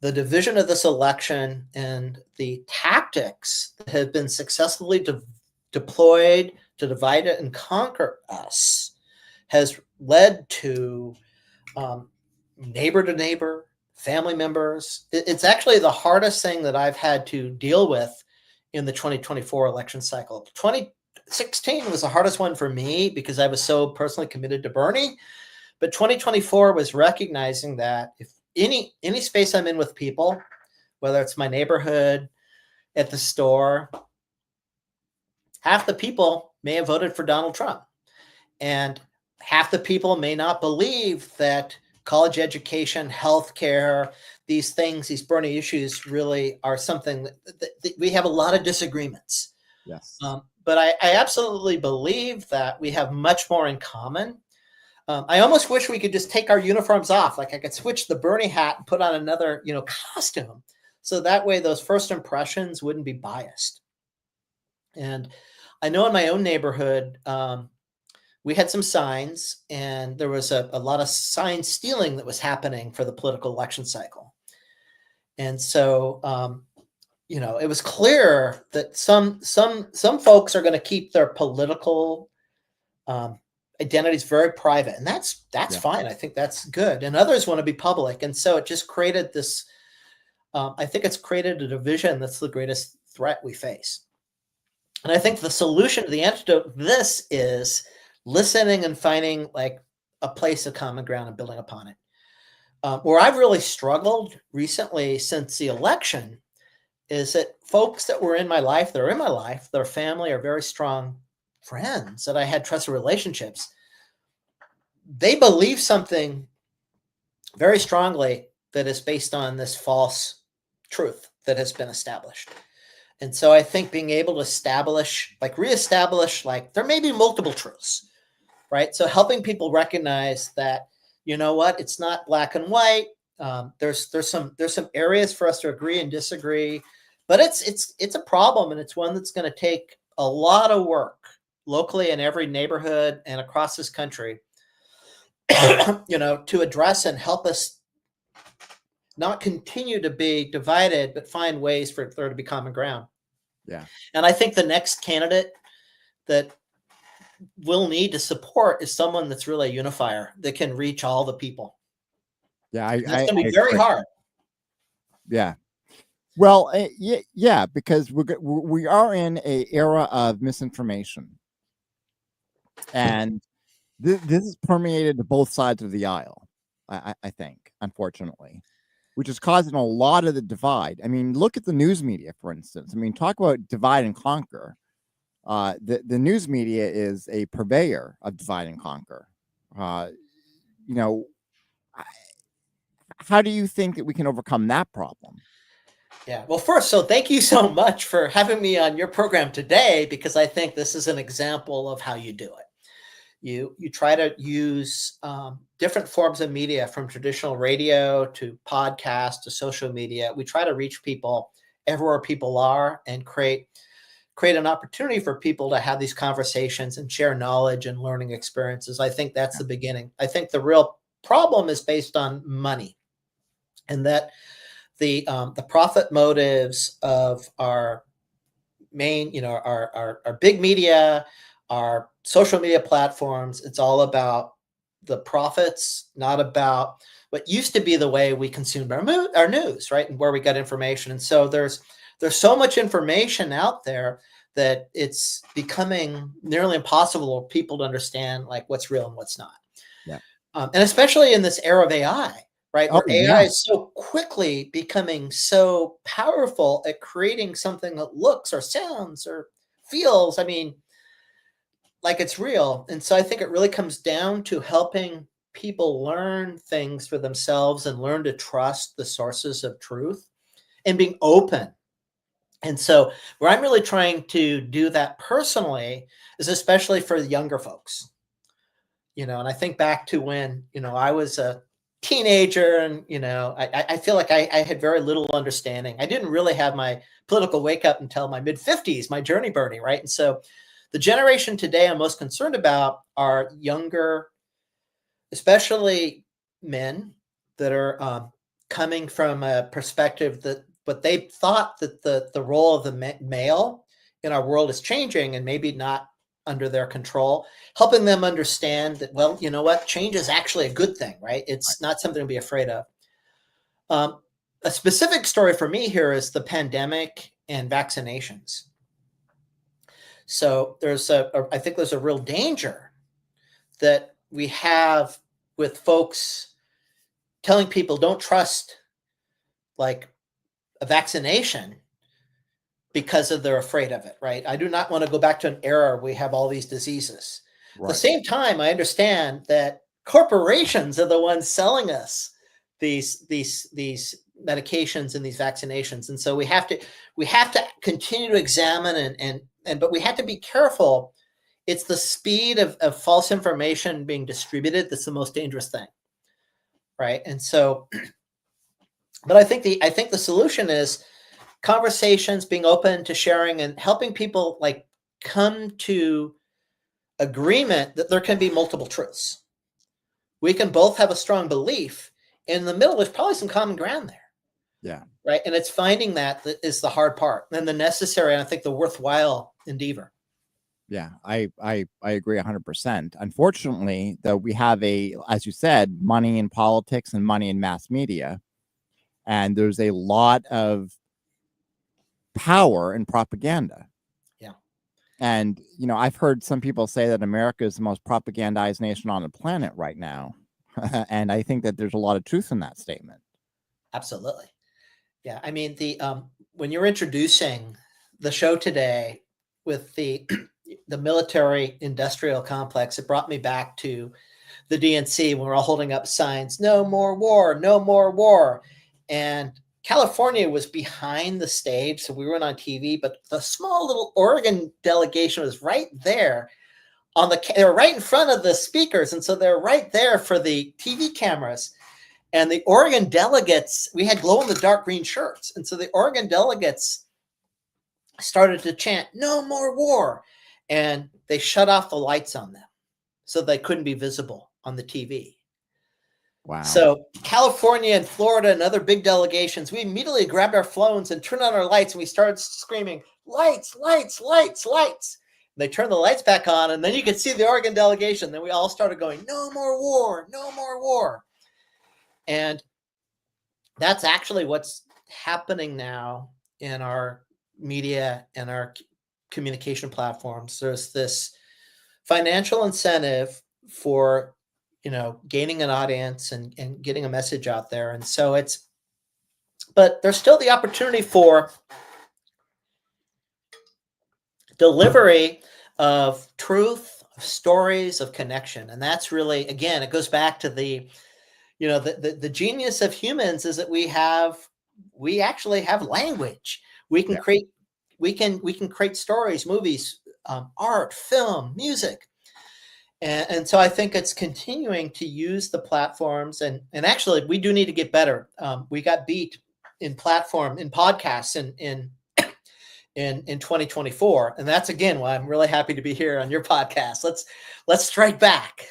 the division of this election and the tactics that have been successfully deployed to divide it and conquer us has led to neighbor to neighbor, family members. It's actually the hardest thing that I've had to deal with in the 2024 election cycle. 2016 was the hardest one for me because I was so personally committed to Bernie. But 2024 was recognizing that if any space I'm in with people, whether it's my neighborhood, at the store, half the people may have voted for Donald Trump. And half the people may not believe that college education, healthcare, these things, these Bernie issues really are something that we have a lot of disagreements. Yes. But I absolutely believe that we have much more in common. I almost wish we could just take our uniforms off. Like I could switch the Bernie hat and put on another, costume. So that way those first impressions wouldn't be biased. And I know in my own neighborhood, we had some signs, and there was a lot of sign stealing that was happening for the political election cycle. And so, it was clear that some folks are going to keep their political identities very private, and that's fine. I think that's good. And others want to be public, and so it just created this. I think it's created a division that's the greatest threat we face. And I think the solution to the antidote to this is listening and finding like a place of common ground and building upon it. Where I've really struggled recently since the election is that folks that were in my life, that are in my life, their family are very strong friends that I had trusted relationships. They believe something very strongly that is based on this false truth that has been established. And so I think being able to reestablish, there may be multiple truths, right? So helping people recognize that, it's not black and white. There's some areas for us to agree and disagree, but it's a problem, and it's one that's going to take a lot of work locally in every neighborhood and across this country, to address and help us not continue to be divided, but find ways for there to be common ground. Yeah. And I think the next candidate that we'll need to support is someone that's really a unifier that can reach all the people. Yeah. That's going to be very hard. Yeah. Well, yeah, because we are in an era of misinformation, and this is permeated to both sides of the aisle, I think, unfortunately, which is causing a lot of the divide. I mean, look at the news media, for instance. I mean, talk about divide and conquer. The news media is a purveyor of divide and conquer. How do you think that we can overcome that problem? Yeah. Well, first, so thank you so much for having me on your program today, because I think this is an example of how you do it. You try to use different forms of media, from traditional radio to podcast to social media. We try to reach people everywhere people are and create an opportunity for people to have these conversations and share knowledge and learning experiences. I think that's the beginning. I think the real problem is based on money, and that the profit motives of our main, our big media, our social media platforms, it's all about the profits, not about what used to be the way we consumed our news, right? And where we got information. And so there's so much information out there that it's becoming nearly impossible for people to understand like what's real and what's not. Yeah. And especially in this era of AI, right? Where AI is so quickly becoming so powerful at creating something that looks or sounds or feels, like it's real. And so I think it really comes down to helping people learn things for themselves and learn to trust the sources of truth and being open. And so where I'm really trying to do that personally is especially for the younger folks, and I think back to when, I was a teenager, and, I feel like I had very little understanding. I didn't really have my political wake up until my mid-50s, my journey Bernie, right? And so the generation today I'm most concerned about are younger, especially men that are coming from a perspective that what they thought that the role of the male in our world is changing and maybe not under their control, helping them understand that, well, you know what, change is actually a good thing, right? It's not something to be afraid of. A specific story for me here is the pandemic and vaccinations. So I think there's a real danger that we have with folks telling people don't trust like a vaccination because they're afraid of it, right? I do not want to go back to an era where we have all these diseases. At the same time, I understand that corporations are the ones selling us these medications and these vaccinations, and so we have to continue to examine but we have to be careful. It's the speed of false information being distributed that's the most dangerous thing, right? And so, but I think the solution is conversations, being open to sharing and helping people like come to agreement that there can be multiple truths. We can both have a strong belief. In the middle, there's probably some common ground there. Yeah. Right. And it's finding that is the hard part and the necessary, and I think the worthwhile endeavor. Yeah, I agree 100%. Unfortunately, though, we have as you said, money in politics and money in mass media. And there's a lot of power in propaganda. Yeah. And, I've heard some people say that America is the most propagandized nation on the planet right now. And I think that there's a lot of truth in that statement. Absolutely. Yeah. I mean, when you're introducing the show today with the military industrial complex, it brought me back to the DNC when we're all holding up signs, no more war, no more war. And California was behind the stage, so we weren't on TV, but the small little Oregon delegation was right there they were right in front of the speakers. And so they're right there for the TV cameras. And the Oregon delegates, we had glow in the dark green shirts. And so the Oregon delegates started to chant, no more war. And they shut off the lights on them so they couldn't be visible on the TV. Wow. So California and Florida and other big delegations, we immediately grabbed our phones and turned on our lights, and we started screaming, lights, lights, lights, lights. And they turned the lights back on, and then you could see the Oregon delegation. Then we all started going, no more war, no more war. And that's actually what's happening now in our media and our communication platforms. There's this financial incentive for, gaining an audience and getting a message out there. And so but there's still the opportunity for delivery of truth, of stories, of connection. And that's really, again, it goes back to the genius of humans is that we actually have language. We can create, we can create stories, movies, art, film, music. And so I think it's continuing to use the platforms, and actually we do need to get better. We got beat in podcasts in 2024, and that's again why I'm really happy to be here on your podcast. Let's strike back.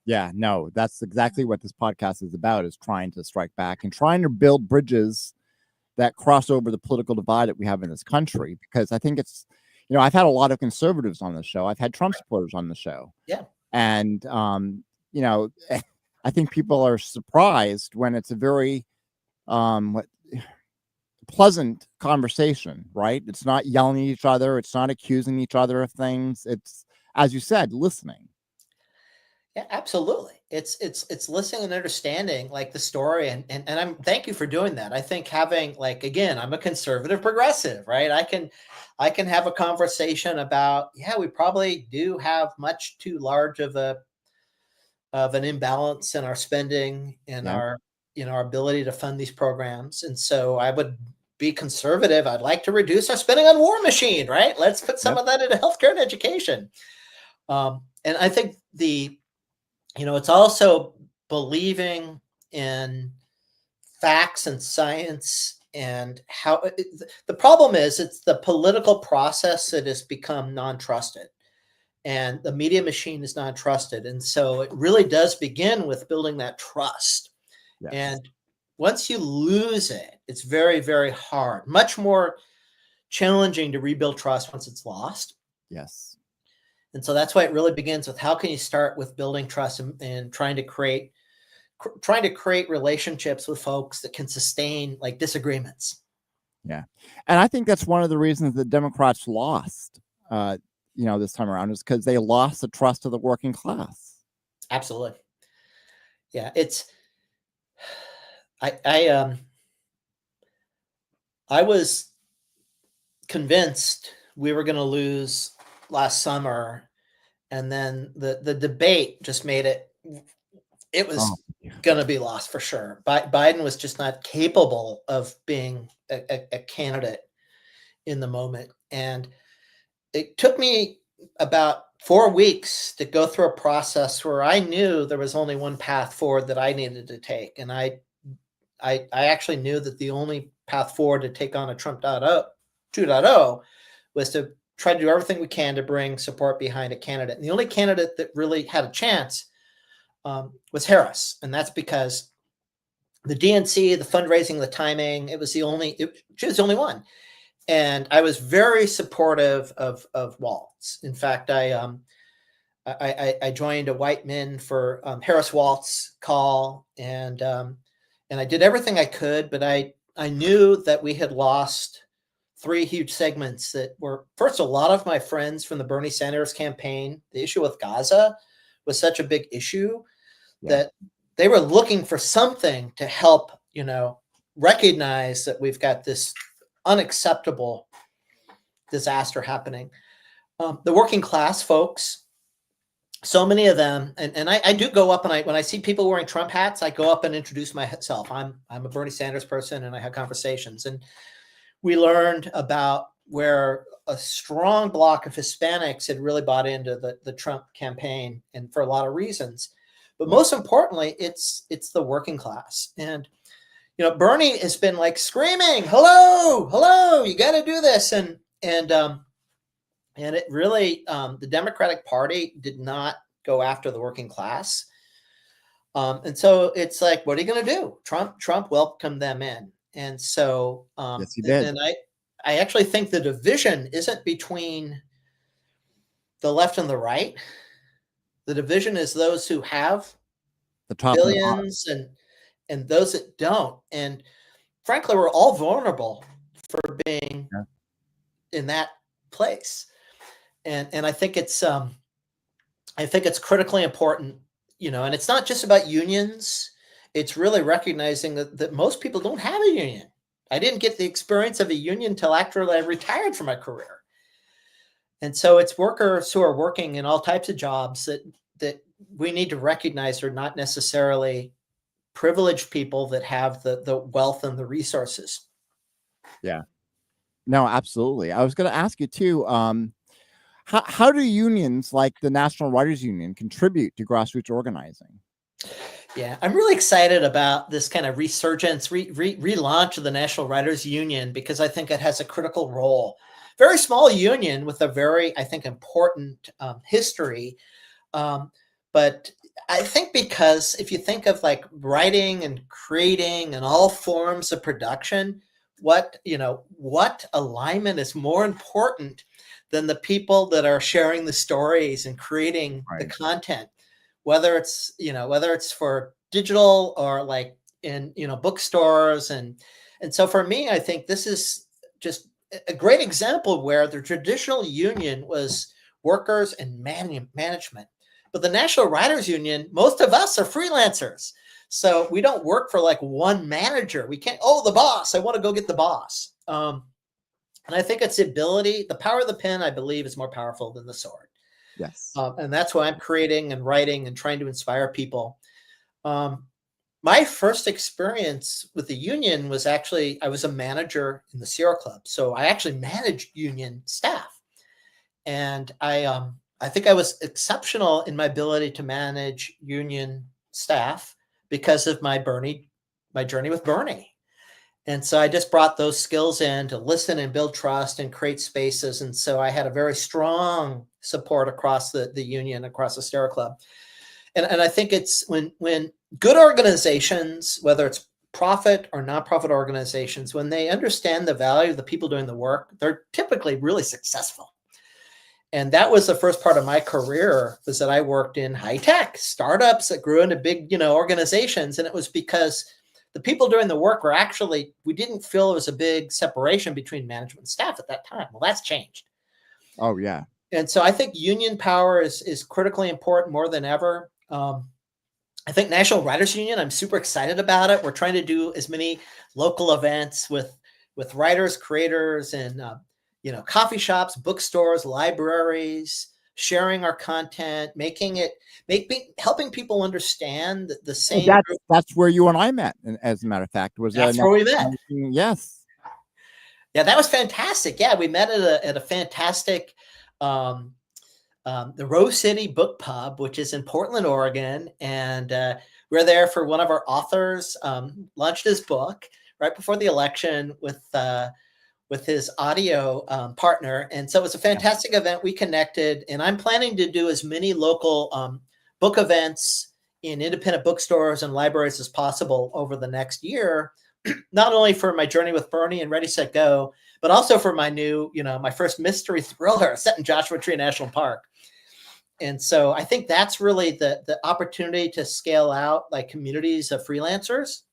Yeah, no, that's exactly what this podcast is about, is trying to strike back and trying to build bridges that cross over the political divide that we have in this country. Because I think it's, I've had a lot of conservatives on the show. I've had Trump supporters on the show. Yeah. And, I think people are surprised when it's a very pleasant conversation, right? It's not yelling at each other. It's not accusing each other of things. It's, as you said, listening. Yeah, absolutely. It's listening and understanding like the story, and thank you for doing that. I think having again, I'm a conservative progressive, right? I can have a conversation about, we probably do have much too large of an imbalance in our spending and our ability to fund these programs. And so I would be conservative. I'd like to reduce our spending on war machine, right? Let's put some of that into healthcare and education. And I think it's also believing in facts and science, and how the problem is it's the political process that has become non-trusted, and the media machine is non-trusted. And so it really does begin with building that trust. Yes. And once you lose it, it's very, very hard, much more challenging to rebuild trust once it's lost. Yes. And so that's why it really begins with how can you start with building trust and trying to create trying to create relationships with folks that can sustain like disagreements. Yeah. And I think that's one of the reasons the Democrats lost, this time around, is because they lost the trust of the working class. Absolutely. Yeah. I was convinced we were going to lose last summer. And then the debate just made it was going to be lost for sure. Biden was just not capable of being a candidate in the moment. And it took me about 4 weeks to go through a process where I knew there was only one path forward that I needed to take. And I actually knew that the only path forward to take on a Trump 2.0 was to try to do everything we can to bring support behind a candidate. And the only candidate that really had a chance was Harris. And that's because the DNC, the fundraising, the timing, she was the only one. And I was very supportive of Walz. In fact, I joined a White Men for Harris Walz call, and I did everything I could, but I knew that we had lost 3 huge segments that were, first, a lot of my friends from the Bernie Sanders campaign. The issue with Gaza was such a big issue that they were looking for something to help, recognize that we've got this unacceptable disaster happening. The working class folks, so many of them, and I do go up, and when I see people wearing Trump hats, I go up and introduce myself. I'm a Bernie Sanders person, and I have conversations. And we learned about where a strong block of Hispanics had really bought into the Trump campaign, and for a lot of reasons. But most importantly, it's the working class. And Bernie has been like screaming, hello, you got to do this. And it really, the Democratic Party did not go after the working class. And so it's like, what are you going to do? Trump welcomed them in. And so, yes, he did. And I actually think the division isn't between the left and the right. The division is those who have the top billions and those that don't. And frankly, we're all vulnerable for being in that place. And I think it's critically important, and it's not just about unions. It's really recognizing that most people don't have a union. I didn't get the experience of a union until after I retired from my career. And so it's workers who are working in all types of jobs that we need to recognize are not necessarily privileged people that have the wealth and the resources. Yeah. No, absolutely. I was going to ask you too, how do unions like the National Writers Union contribute to grassroots organizing? Yeah, I'm really excited about this kind of resurgence, relaunch of the National Writers Union, because I think it has a critical role. Very small union with a very, I think, important history. But I think because if you think of like writing and creating and all forms of production, what alignment is more important than the people that are sharing the stories and creating the content, whether it's for digital or like in, bookstores. And so for me, I think this is just a great example where the traditional union was workers and management. But the National Writers Union, most of us are freelancers. So we don't work for like one manager. We can't, the boss, I want to go get the boss. And I think it's the power of the pen, I believe, is more powerful than the sword. Yes. And that's why I'm creating and writing and trying to inspire people. My first experience with the union was actually, I was a manager in the Sierra Club. So I actually managed union staff. And I think I was exceptional in my ability to manage union staff because of my journey with Bernie. And so I just brought those skills in to listen and build trust and create spaces. And so I had a very strong support across the union, across the Sierra Club. And I think it's when good organizations, whether it's profit or nonprofit organizations, when they understand the value of the people doing the work, they're typically really successful. And that was the first part of my career, was that I worked in high tech startups that grew into big, organizations. And it was because the people doing the work were actually, we didn't feel there was a big separation between management and staff at that time. Well, that's changed. Oh, yeah. And so I think union power is critically important more than ever. I think National Writers Union, I'm super excited about it. We're trying to do as many local events with writers, creators, and coffee shops, bookstores, libraries, sharing our content, helping people understand the same. That's where you and I met, as a matter of fact. That's where we met. Yes. Yeah, that was fantastic. Yeah, we met at a fantastic the Rose City Book Pub, which is in Portland, Oregon. And we're there for one of our authors launched his book right before the election with his audio partner. And so it was a fantastic event. We connected, and I'm planning to do as many local book events in independent bookstores and libraries as possible over the next year, not only for my journey with Bernie and Ready, Set, Go, but also for my new, my first mystery thriller set in Joshua Tree National Park. And so I think that's really the opportunity to scale out like communities of freelancers,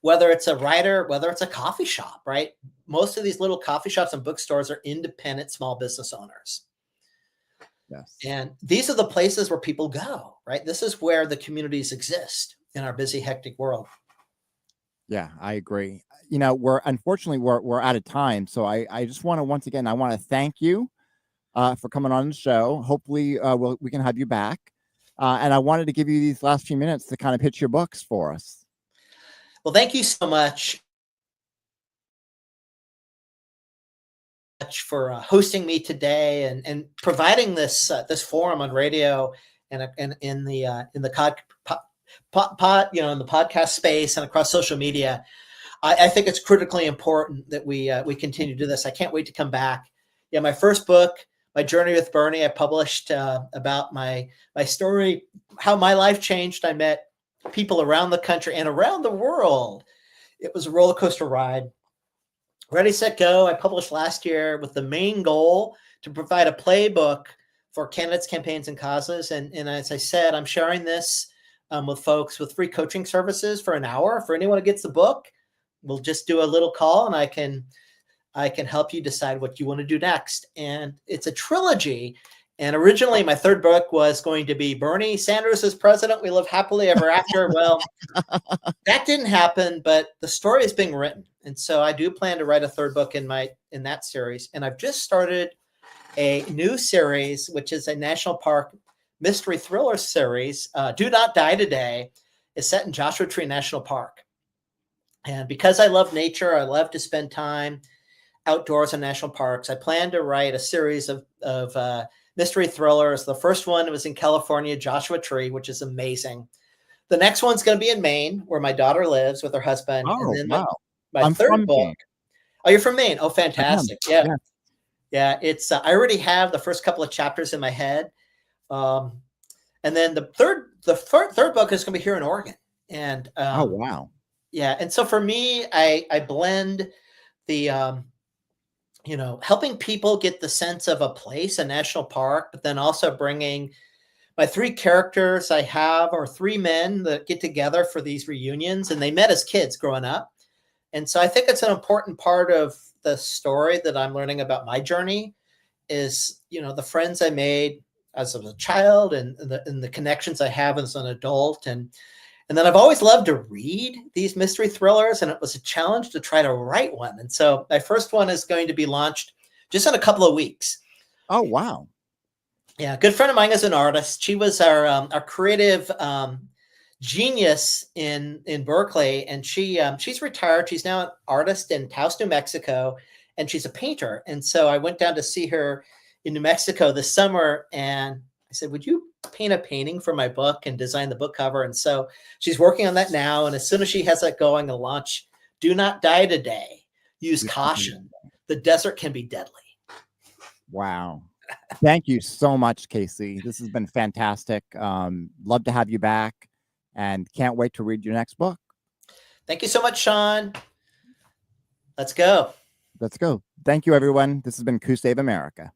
whether it's a writer, whether it's a coffee shop, right? Most of these little coffee shops and bookstores are independent small business owners. Yes. And these are the places where people go, right? This is where the communities exist in our busy, hectic world. Yeah, I agree. Unfortunately we're out of time. So I just want to, once again, I want to thank you for coming on the show. Hopefully we can have you back. And I wanted to give you these last few minutes to kind of pitch your books for us. Well, thank you so much for hosting me today and providing this forum on radio and in the in the podcast space and across social media. I think it's critically important that we continue to do this. I can't wait to come back. Yeah, my first book, My Journey with Bernie, I published about my story, how my life changed. I met people around the country and around the world. It was a roller coaster ride. Ready, Set, Go, I published last year with the main goal to provide a playbook for candidates, campaigns, and causes. And as I said, I'm sharing this with folks with free coaching services for an hour. For anyone who gets the book, we'll just do a little call and I can help you decide what you want to do next. And it's a trilogy. And originally my third book was going to be Bernie Sanders as president. We live happily ever after. Well, that didn't happen, but the story is being written. And so I do plan to write a third book in that series. And I've just started a new series, which is a national park mystery thriller series. Do Not Die Today is set in Joshua Tree National Park. And because I love nature, I love to spend time outdoors in national parks. I plan to write a series of mystery thrillers. The first one was in California, Joshua Tree, which is amazing. The next one's going to be in Maine, where my daughter lives with her husband. Oh, and then wow. my third book. Maine. Oh, you're from Maine. Oh, fantastic. Yeah. It's I already have the first couple of chapters in my head. And then the third book is going to be here in Oregon. And oh, wow. Yeah. And so for me, I blend the helping people get the sense of a place, a national park, but then also bringing my three characters I have are three men that get together for these reunions, and they met as kids growing up. And so I think it's an important part of the story that I'm learning about my journey is, the friends I made as a child and the connections I have as an adult. And then I've always loved to read these mystery thrillers, and it was a challenge to try to write one. And so my first one is going to be launched just in a couple of weeks. Oh, wow. Yeah, a good friend of mine is an artist. She was our creative genius in Berkeley, and she's retired. She's now an artist in Taos, New Mexico, and she's a painter. And so I went down to see her in New Mexico this summer, and I said, would you paint a painting for my book and design the book cover? And so she's working on that now. And as soon as she has that going, I'll launch Do Not Die Today. Use caution. The desert can be deadly. Wow. Thank you so much, Kacey. This has been fantastic. Love to have you back and can't wait to read your next book. Thank you so much, Sean. Let's go. Let's go. Thank you, everyone. This has been Coup Save America.